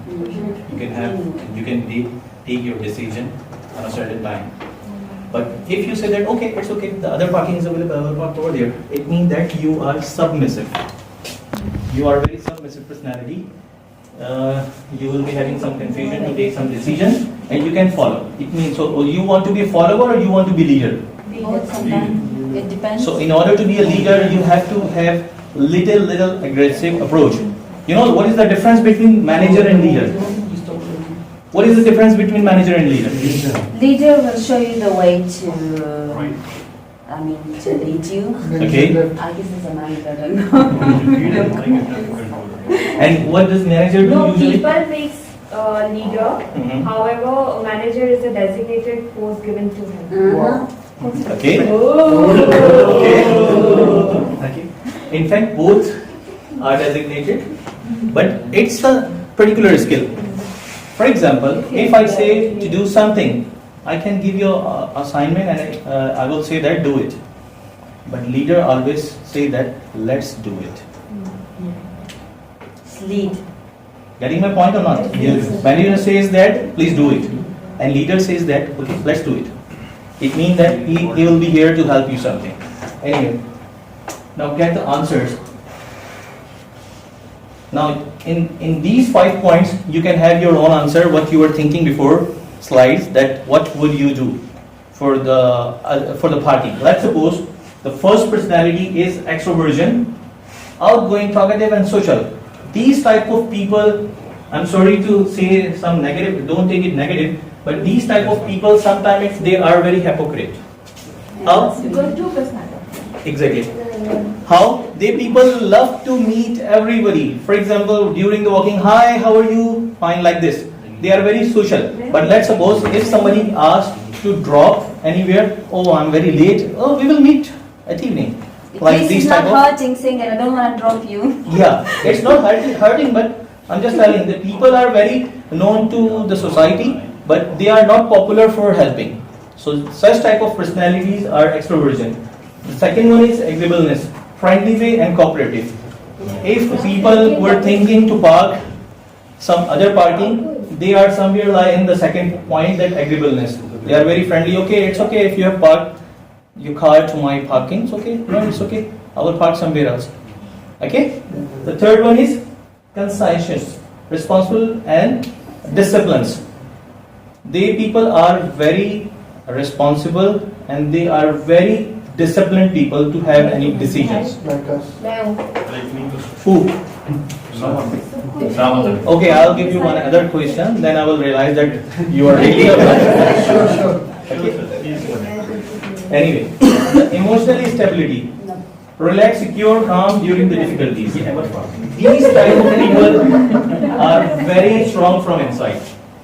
You can take your decision on a certain time. But if you say that, okay, it's okay, the other parking is available, I will park over there, it means that you are submissive. You are a very submissive personality. You will be having some confusion to take some decision, and you can follow. It means, so you want to be a follower or you want to be leader? Both sometimes. It depends. So in order to be a leader, you have to have little aggressive approach. You know, what is the difference between manager and leader? What is the difference between manager and leader? Leader will show you the way to, to lead you. Okay. I guess as a manager, I don't know. And what does manager do No, usually? people makes leader. Mhm. However, manager is a designated post given to him. Okay. Oh. Okay. In fact, both are designated, but it's a particular skill. For example, if I say to do something, I can give you an assignment and I will say that do it. But leader always say that let's do it. Lead. Getting my point or not? Manager says that please do it, and leader says that okay, let's do it. It means that he will be here to help you something. Anyway, now get the answers. Now in these 5 points, you can have your own answer. What you were thinking before slides, that what would you do for the party? Let's suppose the first personality is extroversion, outgoing, talkative, and social. These type of people, I'm sorry to say some negative, don't take it negative, but these type of people sometimes they are very hypocrite. How? Good to personality. Exactly. How? They people love to meet everybody. For example, during the walking, hi, how are you? Fine, like this. They are very social. But let's suppose if somebody asks to drop anywhere, oh, I'm very late. Oh, we will meet at evening. Like Please, these it's not type of. hurting saying that I don't want to drop you. Yeah, it's not hurting, but I'm just telling that people are very known to the society, but they are not popular for helping. So such type of personalities are extroversion. The second one is agreeableness, friendly way and cooperative. If people were thinking to park some other parking, they are somewhere like in the second point, that agreeableness. They are very friendly. Okay, it's okay if you have parked your car to my parking. It's okay. No, it's okay. I will park somewhere else. Okay. The third one is conscientious, responsible, and disciplines. They people are very responsible and they are very disciplined people to have any decisions. Who? Okay, I'll give you one other question. Then I will realize that you are really Anyway, the emotional stability. Relax, secure, calm during the difficulties. These type of people are very strong from inside.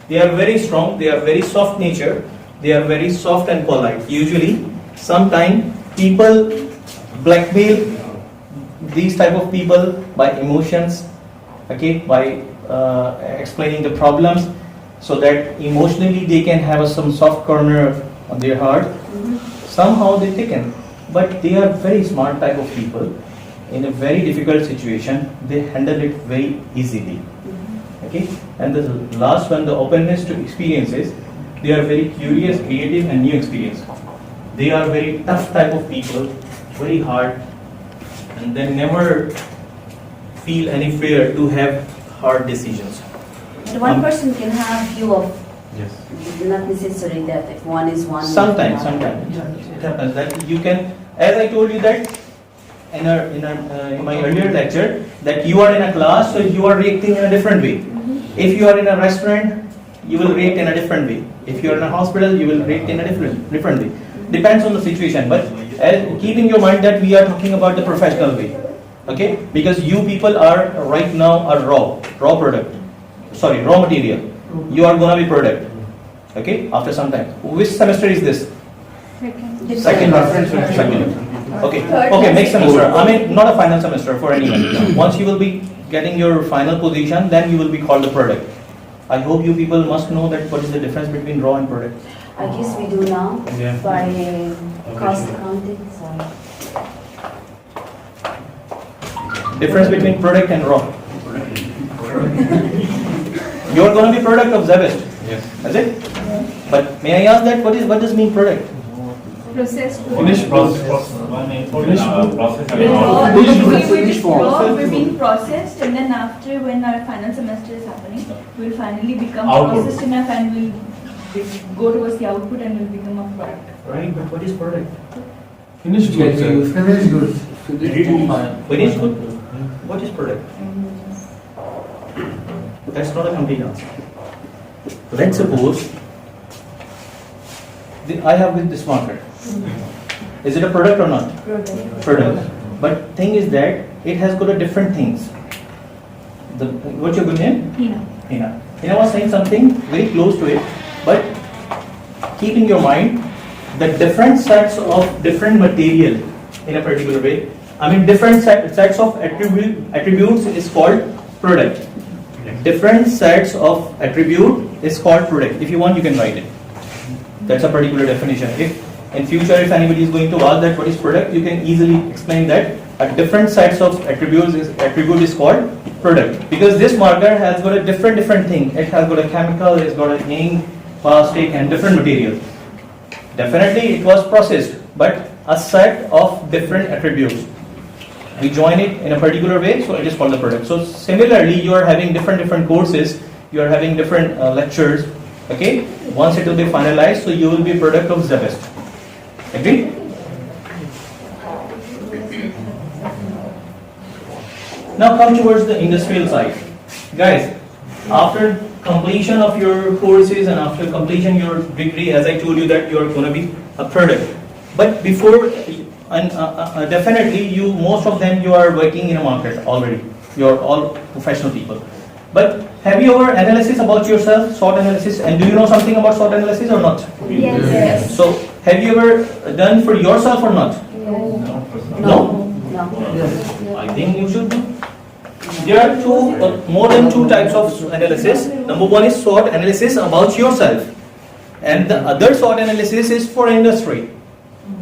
They are very strong. They are very soft nature. They are very soft and polite. Usually, sometimes people blackmail these type of people by emotions, okay, by explaining the problems, so that emotionally they can have some soft corner on their heart. Somehow they taken, but they are very smart type of people. In a very difficult situation, they handle it very easily. Okay, and the last one, the openness to experiences. They are very curious, creative, and new experience. They are very tough type of people, very hard, and they never feel any fear to have hard decisions. But one person can have view of, Yes. not necessarily that if one is one. Sometimes it happens that you can, as I told you that in my earlier lecture, that you are in a class, so you are reacting in a different way. If you are in a restaurant, you will react in a different way. If you are in a hospital, you will react in a different way. Depends on the situation. But keep in your mind that we are talking about the professional way. Okay? Because you people are right now a raw product. Sorry, raw material. You are gonna be product. Okay? After some time. Which semester is this? Second. Okay. Okay, next semester. I mean, not a final semester for anyone. Once you will be getting your final position, then you will be called a product. I hope you people must know that what is the difference between raw and product. I guess we do now Yeah. by cost accounting. So Difference between product and raw. You are going to be product of Zevest. Yes. Is it? But may I ask that what does mean product? Processed food. Finished process. We're being processed, and then after, when our final semester is happening, we'll finally become Output. processed enough, and we'll go towards the output, and we'll become a product. Right, but what is product? Finished goods. Finished goods. Finished good? What is product? That's not a complete answer. Let's suppose I have with this marker. Is it a product or not? Product. But thing is that it has got a different things. What's your good name? Hina. Hina. And I was saying something very close to it, but keep in your mind the different sets of different material in a particular way. I mean, different sets of attributes is called product. Different sets of attribute is called product. If you want, you can write it. That's a particular definition. If in future, if anybody is going to ask that what is product, you can easily explain that a different sets of attribute is called product, because this marker has got a different thing. It has got a chemical, it's got a ink, plastic, and different material. Definitely, it was processed, but a set of different attributes. We join it in a particular way, so it is called the product. So similarly, you are having different courses, you are having different lectures. Okay, once it will be finalized, so you will be a product of Zebest. Agree? Now come towards the industrial side. Guys, after completion of your courses and after completion your degree, as I told you that you are going to be a product. But before, definitely you, most of them you are working in a market already. You are all professional people. But have you ever analysis about yourself, SWOT analysis, and do you know something about SWOT analysis or not? Yes. So have you ever done for yourself or not? No? I think you should do. There are more than two types of analysis. Number one is SWOT analysis about yourself, and the other SWOT analysis is for industry.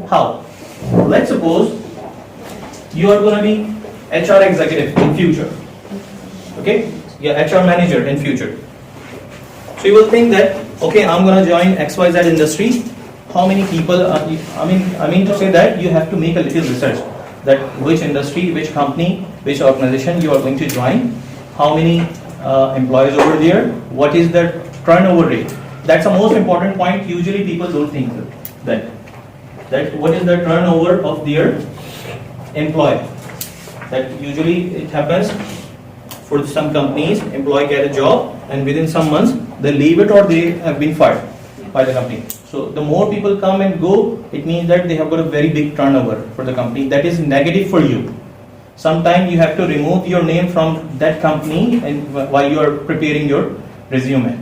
How? Let's suppose you are going to be HR executive in future. Okay? Yeah, HR manager in future. So you will think that, okay, I'm going to join XYZ industry. How many people are, I mean to say that you have to make a little research that which industry, which company, which organization you are going to join, how many employees over there, what is the turnover rate. That's the most important point. Usually people don't think that what is the turnover of their employee. That usually it happens for some companies, employee get a job and within some months they leave it or they have been fired by the company. So the more people come and go, it means that they have got a very big turnover for the company. That is negative for you. Sometimes you have to remove your name from that company and while you are preparing your resume.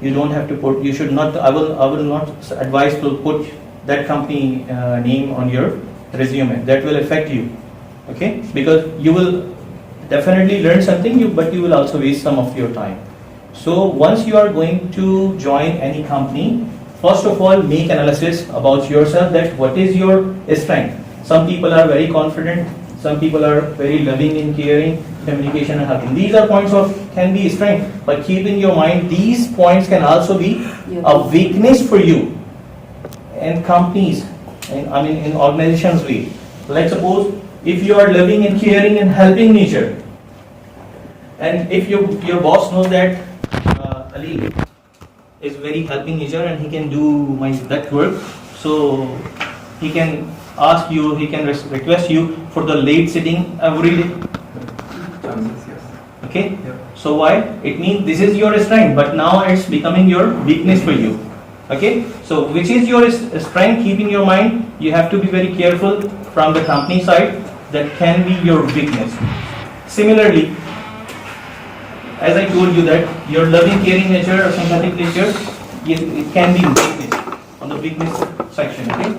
You don't have to put, you should not, I will not advise to put that company name on your resume. That will affect you. Okay? Because you will definitely learn something, but you will also waste some of your time. So once you are going to join any company, first of all, make analysis about yourself, that what is your strength. Some people are very confident, some people are very loving and caring, communication and helping. These are points of can be strength, but keep in your mind these points can also be a weakness for you in companies, in organizations way. Let's suppose if you are loving and caring and helping nature, and if your boss knows that Ali is very helping nature and he can do that work, so he can ask you, he can request you for the late sitting every day. Okay? So why? It means this is your strength, but now it's becoming your weakness for you. Okay? So which is your strength? Keep in your mind, you have to be very careful from the company side, that can be your weakness. Similarly, as I told you that your loving, caring nature or sympathetic nature, it can be weakness, on the weakness section. Okay?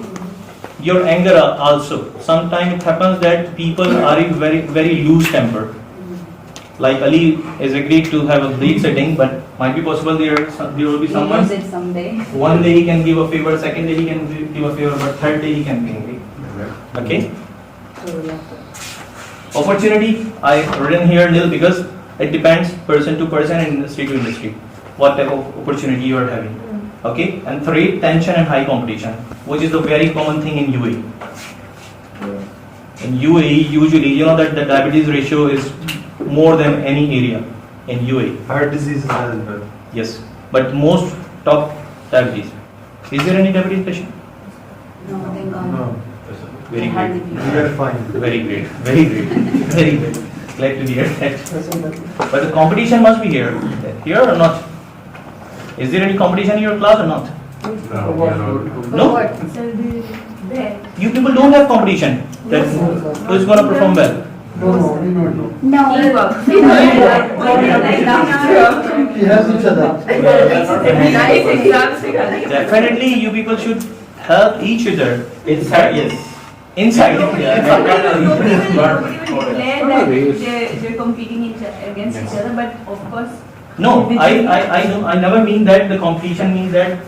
Your anger also. Sometimes it happens that people are in very loose temper. Like Ali is agreed to have a late setting, but might be possible there will be someone. Use it someday. One day he can give a favor, second day he can give a favor, but third day he can be angry. Okay? Opportunity, I written here nil because it depends person to person and industry to industry. What type of opportunity you are having. Okay? And three, tension and high competition, which is the very common thing in UAE. In UAE, usually, you know that the diabetes ratio is more than any area in UAE. Heart disease as well. Yes, but most top diabetes. Is there any diabetes patient? No, thank God. No. Very Hardly great. people. We are fine. Very great. Very great. Very good. Glad to hear that. But the competition must be here. Here or not? Is there any competition in your class or not? No, we are not. For No? what? So there. You people don't have competition. That who is going to perform well? No, only not no. No. Teamwork. We have each other. Nice exams सिखाने के बाद. Definitely, you people should help each other. Inside, yes. Inside. Nobody will declare that they're competing against each other, but of course. No, I never mean that. The competition means that.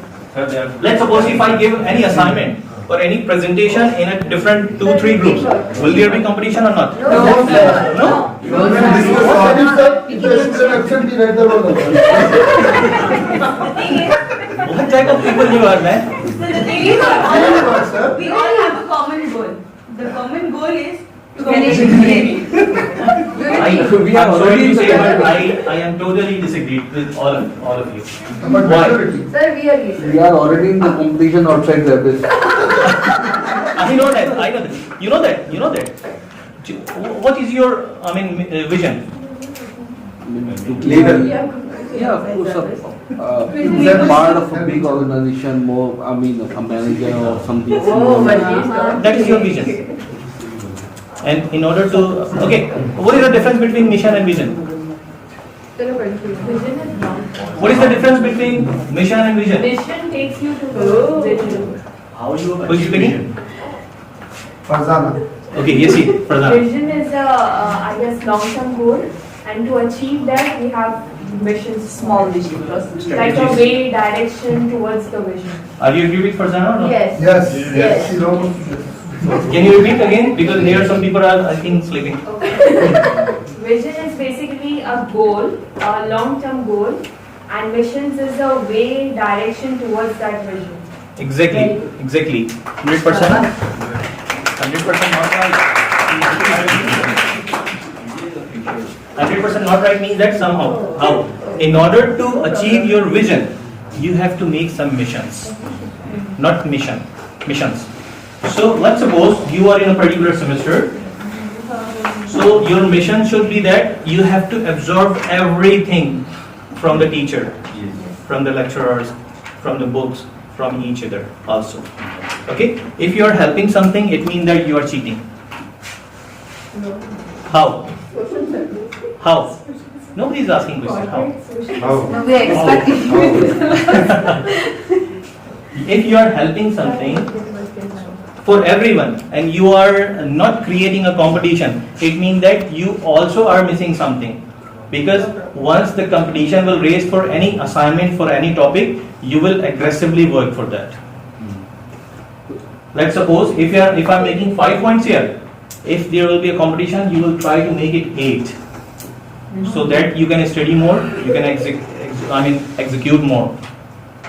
Let's suppose if I give any assignment or any presentation in a different 2-3 groups, will there be competition or not? No, sir. No? What What type of people you are, man? So the thing is, we all have a common goal. The common goal is to finish I'm sorry to say, but I am totally disagreed with all of you. Why? Sir, we are here. We are already in the competition outside the abyss. I know that. You know that. What is your, vision? Leader. Yeah, of course. Be part of a big organization, more, a manager or something. That is your vision. And in order to, okay, what is the difference between mission and vision? What is the difference between mission and vision? Vision takes you to the vision. Who is speaking? Farzana. Okay, yes, see, Pradhan. Vision is a, I guess, long-term goal, and to achieve that, we have missions, small vision, like a way, direction towards the vision. Are you agree with Farzana or not? Yes. Yes. She knows. Can you repeat again? Because here some people are, I think, sleeping. Vision is basically a goal, a long-term goal, and missions is a way, direction towards that vision. Exactly. 100%. 100% not right. 100% not right means that somehow. How? In order to achieve your vision, you have to make some missions. Not missions. So let's suppose you are in a particular semester. So your mission should be that you have to absorb everything from the teacher, from the lecturers, from the books, from each other also. Okay? If you are helping something, it means that you are cheating. How? How? Nobody is asking question. How? No, we are expecting. If you are helping something for everyone and you are not creating a competition, it means that you also are missing something. Because once the competition will raise for any assignment for any topic, you will aggressively work for that. Let's suppose if I'm making 5 points here, if there will be a competition, you will try to make it 8, so that you can study more, you can execute more.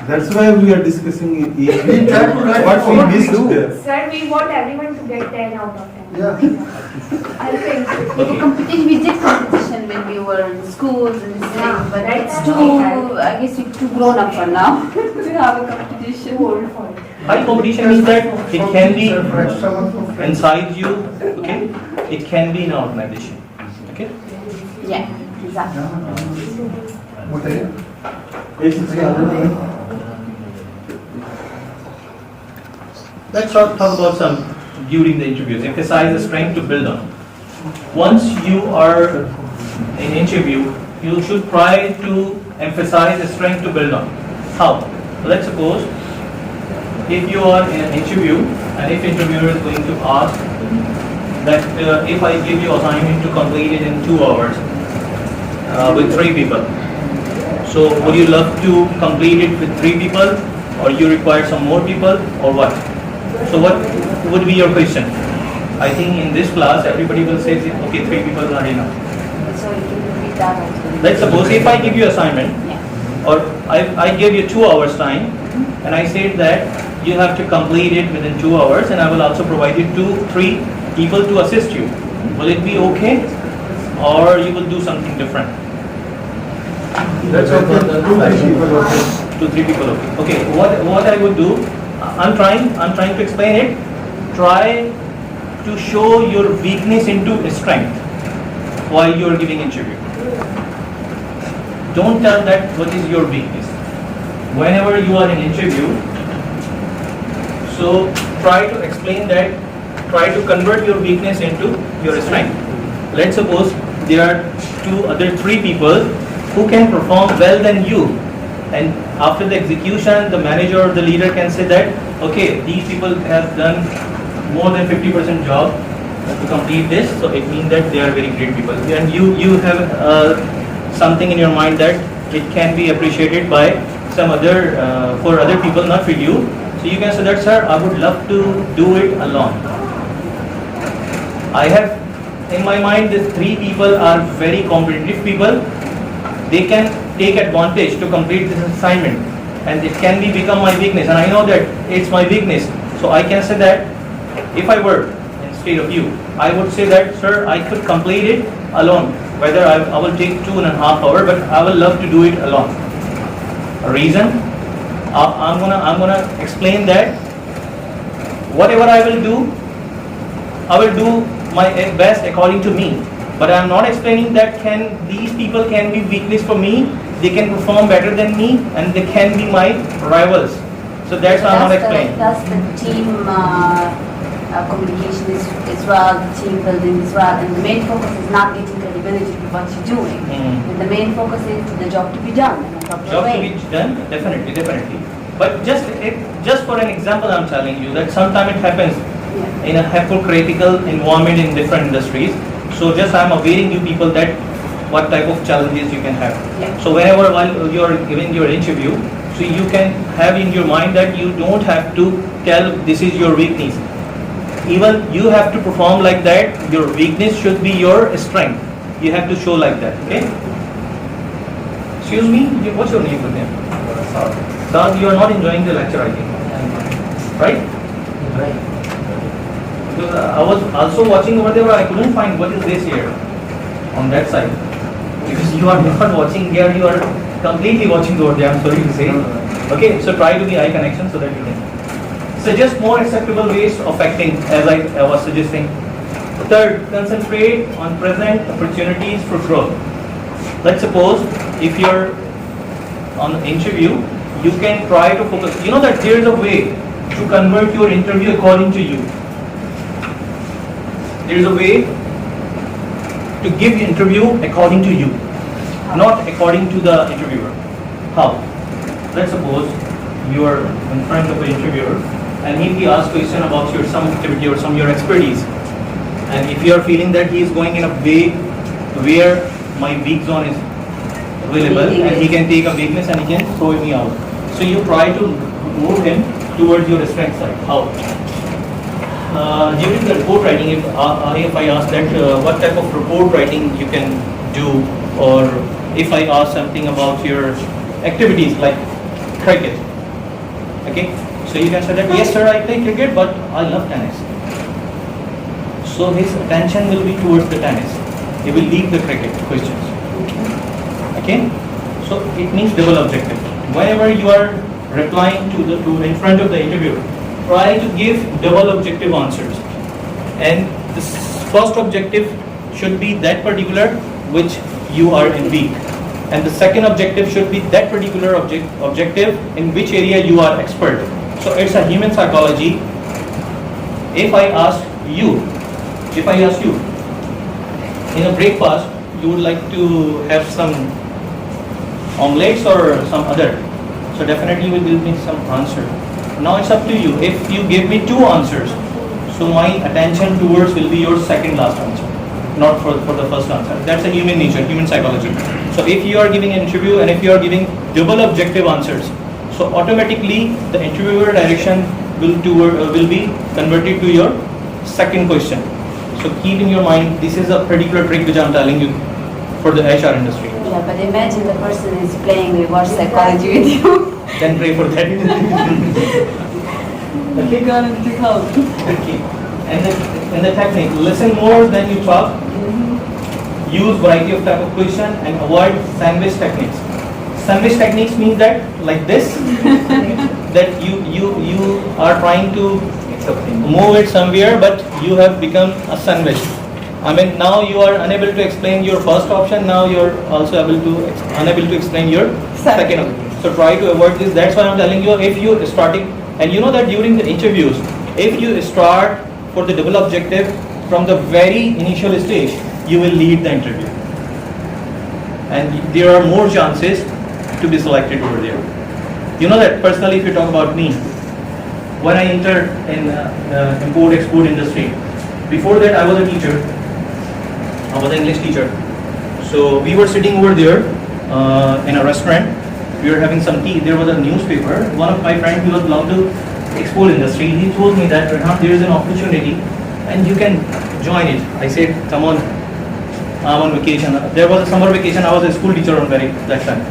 That's why we are discussing it. We try to write what we missed there. Sir, we want everyone to get 10 out of 10. Yeah. I think. We did competition when we were in schools and stuff, but that's too, I guess we're too grown up for now. To have a competition. High competition means that it can be inside you, okay? It can be in an organization, okay? Yeah, exactly. Let's talk about some during the interviews. Emphasize the strength to build on. Once you are in interview, you should try to emphasize the strength to build on. How? Let's suppose if you are in an interview and if interviewer is going to ask that if I give you assignment to complete it in 2 hours with 3 people, so would you love to complete it with 3 people, or you require some more people, or what? So what would be your question? I think in this class everybody will say, okay, 3 people are enough. So you can repeat that also. Let's suppose if I give you assignment, Yeah. or I give you 2 hours time, and I said that you have to complete it within 2 hours, and I will also provide you 2-3 people to assist you. Will it be okay, or you will do something different? That's okay. 2-3 people, okay. Okay, what I would do, I'm trying to explain it. Try to show your weakness into strength while you are giving interview. Don't tell that what is your weakness. Whenever you are in interview, so try to explain that, try to convert your weakness into your strength. let's suppose there are three people who can perform well than you, and after the execution, the manager or the leader can say that, okay, these people have done more than 50% job to complete this, so it means that they are very great people, and you have something in your mind that it can be appreciated by some other for other people, not for you. So you can say that, sir, I would love to do it alone. I have in my mind these three people are very competitive people. They can take advantage to complete this assignment, and it can become my weakness, and I know that it's my weakness. So I can say that if I were instead of you, I would say that, sir, I could complete it alone. Whether I will take 2.5 hours, but I will love to do it alone. A reason? I'm gonna explain that whatever I will do my best according to me. But I'm not explaining that these people can be weakness for me. They can perform better than me, and they can be my rivals. So that's why I'm not explaining. That's the team communication is well, the team building is well, and the main focus is not getting credibility with what you're doing. And the main focus is the job to be done in a proper Job way. to be done, definitely. But just for an example, I'm telling you that sometimes it happens in a hypocritical environment in different industries. So just I'm awaiting you people that what type of challenges you can have. Yeah. So whenever while you are giving your interview, so you can have in your mind that you don't have to tell this is your weakness. Even you have to perform like that. Your weakness should be your strength. You have to show like that. Okay. Excuse me. What's your name for them? Sir, you are not enjoying the lecture, I think. Right? Right. Because I was also watching over there, but I couldn't find what is this here on that side. Because you are not watching here, you are completely watching over there. I'm sorry to say. Okay. So try to be eye connection so that you can. Suggest more acceptable ways of acting, as I was suggesting. Third, concentrate on present opportunities for growth. Let's suppose if you're on the interview, you can try to focus. You know that there is a way to convert your interview according to you. There is a way to give the interview according to you, not according to the interviewer. How? Let's suppose you are in front of an interviewer, and if he asks question about some activity or some your expertise, and if you are feeling that he is going in a way where my weak zone is available, and he can take a weakness and he can throw me out, so you try to move him towards your strength side. How? During the report writing, if I ask that what type of report writing you can do, or if I ask something about your activities like cricket, okay. So you can say that, yes sir, I play cricket, but I love tennis. So his attention will be towards the tennis. He will leave the cricket questions. Okay? So it means double objective. Whenever you are replying to in front of the interviewer, try to give double objective answers. And the first objective should be that particular which you are in weak. And the second objective should be that particular objective in which area you are expert. So it's a human psychology. If I ask you in a breakfast, you would like to have some omelets or some other, so definitely you will give me some answer. Now it's up to you. If you give me two answers, so my attention towards will be your second last answer, not for the first answer. That's a human nature, human psychology. So if you are giving an interview and if you are giving double objective answers, so automatically the interviewer direction will be converted to your second question. So keep in your mind, this is a particular trick which I'm telling you for the HR industry. Yeah, but imagine the person is playing reverse psychology with you. Then pray for that. Okay. And the technique, listen more than you talk. Use variety of type of question and avoid sandwich techniques. Sandwich techniques means that like this, that you are trying to move it somewhere, but you have become a sandwich. I mean, now you are unable to explain your first option. Now you are also unable to explain your second option. So try to avoid this. That's why I'm telling you. If you starting, and you know that during the interviews, if you start for the double objective from the very initial stage, you will lead the interview. And there are more chances to be selected over there. You know that personally, if you talk about me, when I entered in import-export industry, before that I was a teacher. I was an English teacher. So we were sitting over there in a restaurant. We were having some tea. There was a newspaper. One of my friends, he was belonged to export industry. He told me that Rehan, there is an opportunity and you can join it. I said, come on, I'm on vacation. There was a summer vacation. I was a school teacher on that time.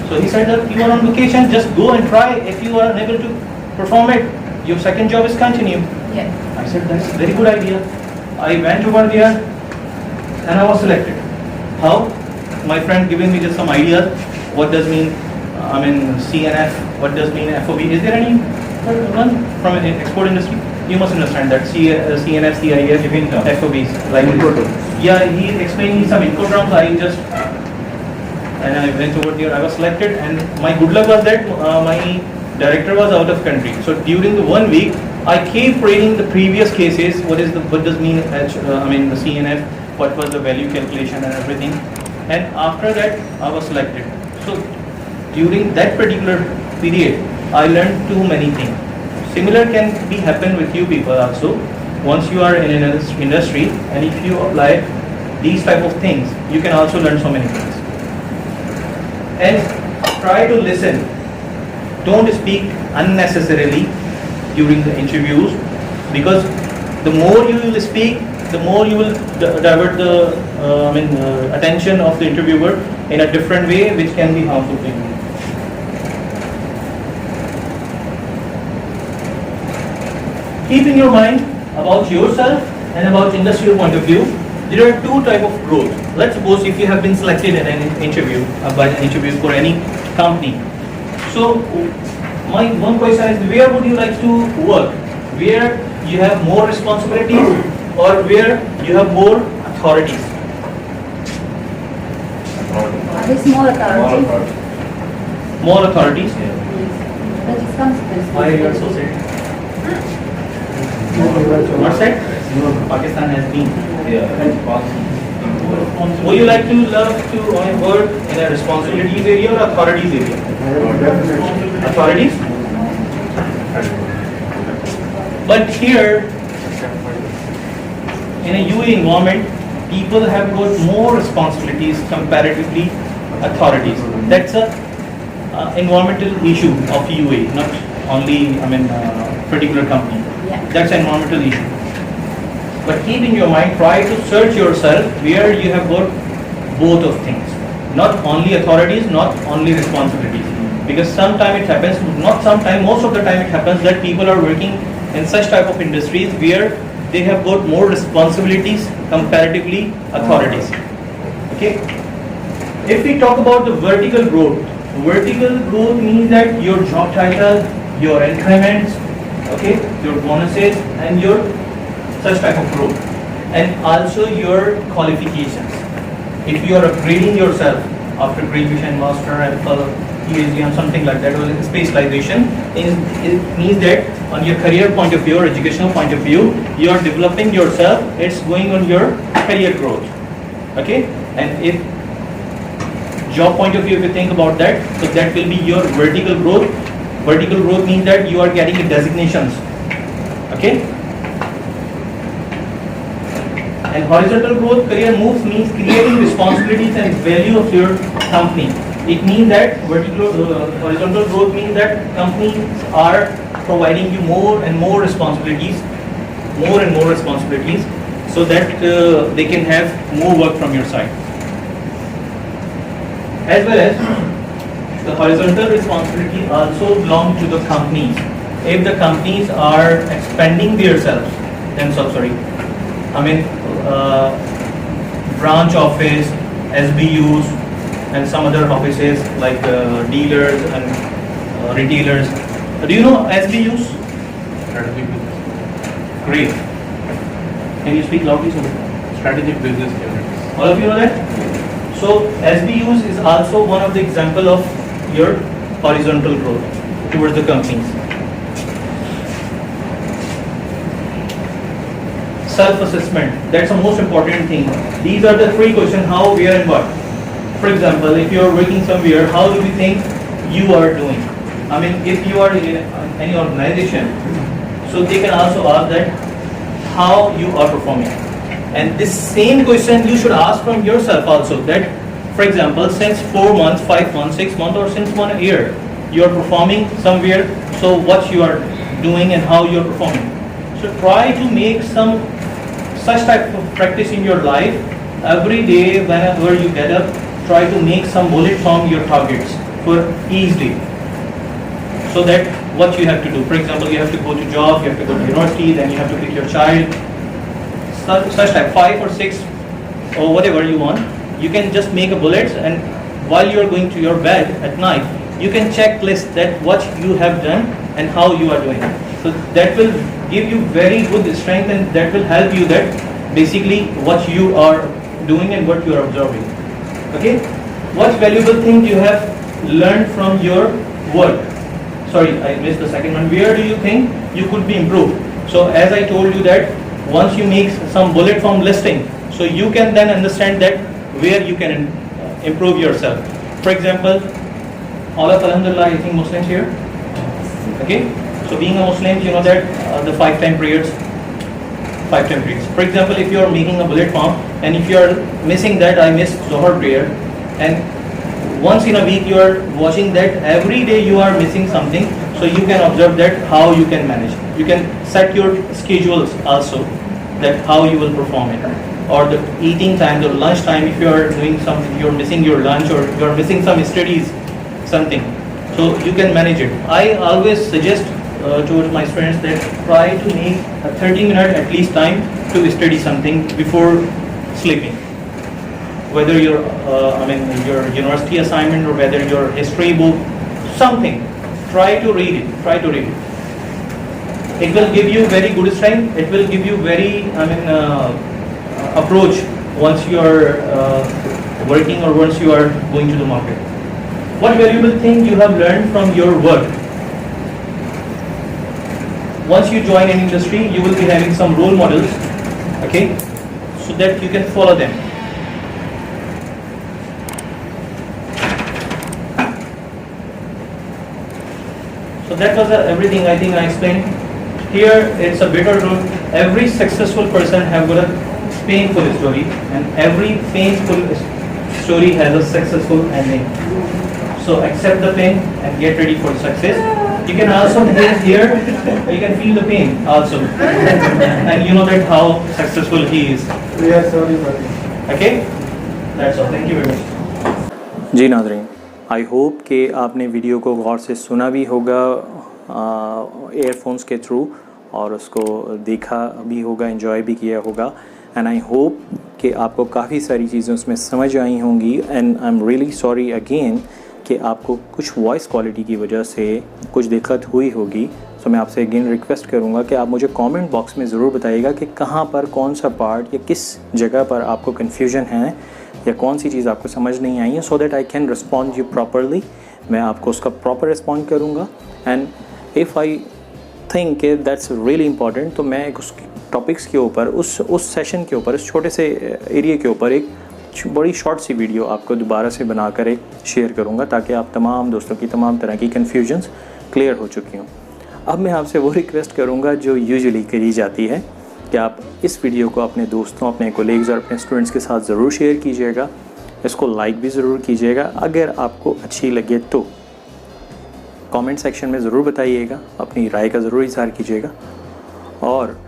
So he said that you are on vacation, just go and try. If you are unable to perform it, your second job is continue. Yeah. I said that's a very good idea. I went over there and I was selected. How? My friend giving me just some ideas. What does mean? CNF. What does mean FOB? Is there any one from an export industry? You must understand that CNF, CIF, FOBs. Like yeah, he explained me some Incoterms. I went over there. I was selected, and my good luck was that my director was out of country. So during the 1 week, I kept reading the previous cases. What does mean the CNF? What was the value calculation and everything? And after that, I was selected. So during that particular period, I learned too many things. Similar can be happen with you people also. Once you are in an industry, and if you apply these type of things, you can also learn so many things. And try to listen. Don't speak unnecessarily during the interviews, because the more you will speak, the more you will divert the attention of the interviewer in a different way, which can be harmful to you. Keep in your mind about yourself and about industrial point of view. There are two types of growth. Let's suppose if you have been selected in an interview, by an interview for any company. So my one question is, where would you like to work? Where you have more responsibilities or where you have more authorities? This more authority. More authorities? That is consequence. Why you are so sad? What's that? Pakistan has been. Would you like to love to work in a responsibilities area or authorities area? Authorities? But here, in a UAE environment, people have got more responsibilities comparatively authorities. That's a environmental issue of UAE, not only particular company. Yeah. That's an environmental issue. But keep in your mind, try to search yourself where you have got both of things. Not only authorities, not only responsibilities. Because sometimes it happens, not sometimes, most of the time it happens that people are working in such type of industries where they have got more responsibilities comparatively authorities. Okay? If we talk about the vertical growth means that your job title, your increments, okay, your bonuses and your such type of growth, and also your qualifications. If you are upgrading yourself after graduation, master, and PhD and something like that, or specialization, it means that on your career point of view or educational point of view, you are developing yourself. It's going on your career growth. Okay, and if job point of view, if you think about that, so that will be your vertical growth. Vertical growth means that you are getting designations. Okay. And horizontal growth, career moves, means creating responsibilities and value of your company. It means that horizontal growth means that companies are providing you more and more responsibilities, so that they can have more work from your side. As well as the horizontal responsibility also belong to the companies. If the companies are expanding themselves, branch office, SBUs, and some other offices like dealers and retailers. Do you know SBUs? Strategic business. Great. Can you speak loudly? Strategic business units. All of you know that? So SBUs is also one of the example of your horizontal growth towards the companies. self-assessment. That's the most important thing. These are the 3 questions: how, where, and what. For example, if you are working somewhere, how do you think you are doing? I mean, if you are in any organization, so they can also ask that how you are performing. And this same question you should ask from yourself also, that for example, since 4 months, 5 months, 6 months, or since 1 year, you are performing somewhere, so what you are doing and how you are performing. So try to make some such type of practice in your life. Every day, whenever you get up, try to make some bullet form your targets for each day. So that what you have to do. For example, you have to go to job, you have to go to university, then you have to pick your child. Such type 5 or 6 or whatever you want. You can just make a bullets, and while you are going to your bed at night, you can checklist that what you have done and how you are doing. So that will give you very good strength, and that will help you that basically what you are doing and what you are observing. Okay? What valuable thing you have learned from your work? Sorry, I missed the second one. Where do you think you could be improved? So as I told you that once you make some bullet form listing, so you can then understand that where you can improve yourself. For example, all of Alhamdulillah, I think Muslims here. Okay? So being a Muslim, you know that the 5 time prayers. 5 time prayers. For example, if you are making a bullet form, and if you are missing that, I missed Zohar prayer, and once in a week you are watching that every day you are missing something, so you can observe that how you can manage. You can set your schedules also, that how you will perform it. Or the eating time, the lunch time, if you are doing something, you are missing your lunch, or you are missing some studies, something. So you can manage it. I always suggest towards my students that try to make a 30-minute at least time to study something before sleeping. Whether your your university assignment, or whether your history book, something, try to read it. Try to read it. It will give you very good strength. It will give you very approach once you are working, or once you are going to the market. What valuable thing you have learned from your work? Once you join an industry, you will be having some role models, okay, so that you can follow them. So that was everything I think I explained. Here it's a bitter truth. Every successful person have got a painful story, and every painful story has a successful ending. So accept the pain and get ready for success. You can also hear, you can feel the pain also, and you know that how successful he is. We are sorry for this. Okay, that's all. Thank you very much. जी नाज़रीन, I hope कि आपने video को गौर से सुना भी होगा earphones के through, और उसको देखा भी होगा, एंजॉय भी किया होगा, एंड आई होप कि आपको काफ़ी सारी चीज़ें उसमें समझ आई होंगी. And I am really sorry again कि आपको कुछ वॉइस क्वालिटी की वजह से कुछ दिक्कत हुई होगी. सो मैं आपसे अगेन रिक्वेस्ट करूँगा कि आप मुझे कमेंट बॉक्स में ज़रूर बताइएगा कि कहाँ पर कौन सा पार्ट या किस जगह पर आपको कन्फ्यूजन है, या कौन सी चीज़ आपको समझ नहीं आई है, so that I can respond you properly. मैं आपको उसका प्रॉपर रिस्पॉन्ड करूँगा. And if I think that's really important, तो मैं उस टॉपिक्स के ऊपर, उस सेशन के ऊपर, उस छोटे से एरिया के ऊपर एक बड़ी शॉर्ट सी वीडियो आपको दोबारा से बनाकर एक शेयर करूँगा, ताकि आप तमाम दोस्तों की तमाम तरह की कन्फ्यूजन्स क्लियर हो चुकी हों. अब मैं आपसे वो रिक्वेस्ट करूँगा जो यूजुअली करी जाती है, कि आप इस वीडियो को अपने दोस्तों, अपने कोलीग्स और अपने स्टूडेंट्स के साथ ज़रूर शेयर कीजिएगा. इसको लाइक भी ज़रूर कीजिएगा. अगर आपको अच्छी लगे तो कमेंट सेक्शन में ज़रूर बताइएगा, अपनी राय का ज़रूर इज़हार कीजिएगा, और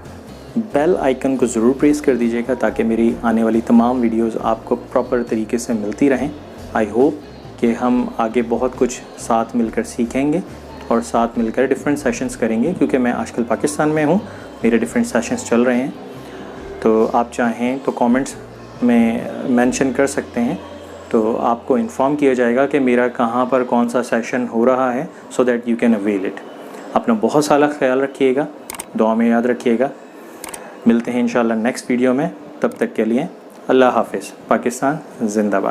बेल आइकन को ज़रूर प्रेस कर दीजिएगा, ताकि मेरी आने वाली तमाम वीडियोस आपको प्रॉपर तरीके से मिलती रहें. आई होप कि हम आगे बहुत कुछ साथ मिलकर सीखेंगे, और साथ मिलकर डिफरेंट सेशंस करेंगे, क्योंकि मैं आजकल पाकिस्तान में हूँ, मेरे डिफरेंट सेशंस चल रहे हैं. तो आप चाहें तो कमेंट्स में मेंशन कर सकते हैं, तो आपको इन्फॉर्म किया जाएगा कि मेरा कहाँ पर कौन सा सेशन हो रहा है, so that you can avail it. अपना बहुत सारा ख्याल रखिएगा, दुआ में याद रखिएगा. मिलते हैं इंशाल्लाह नेक्स्ट वीडियो में. तब तक के लिए अल्लाह हाफ़िज़. पाकिस्तान जिंदाबाद.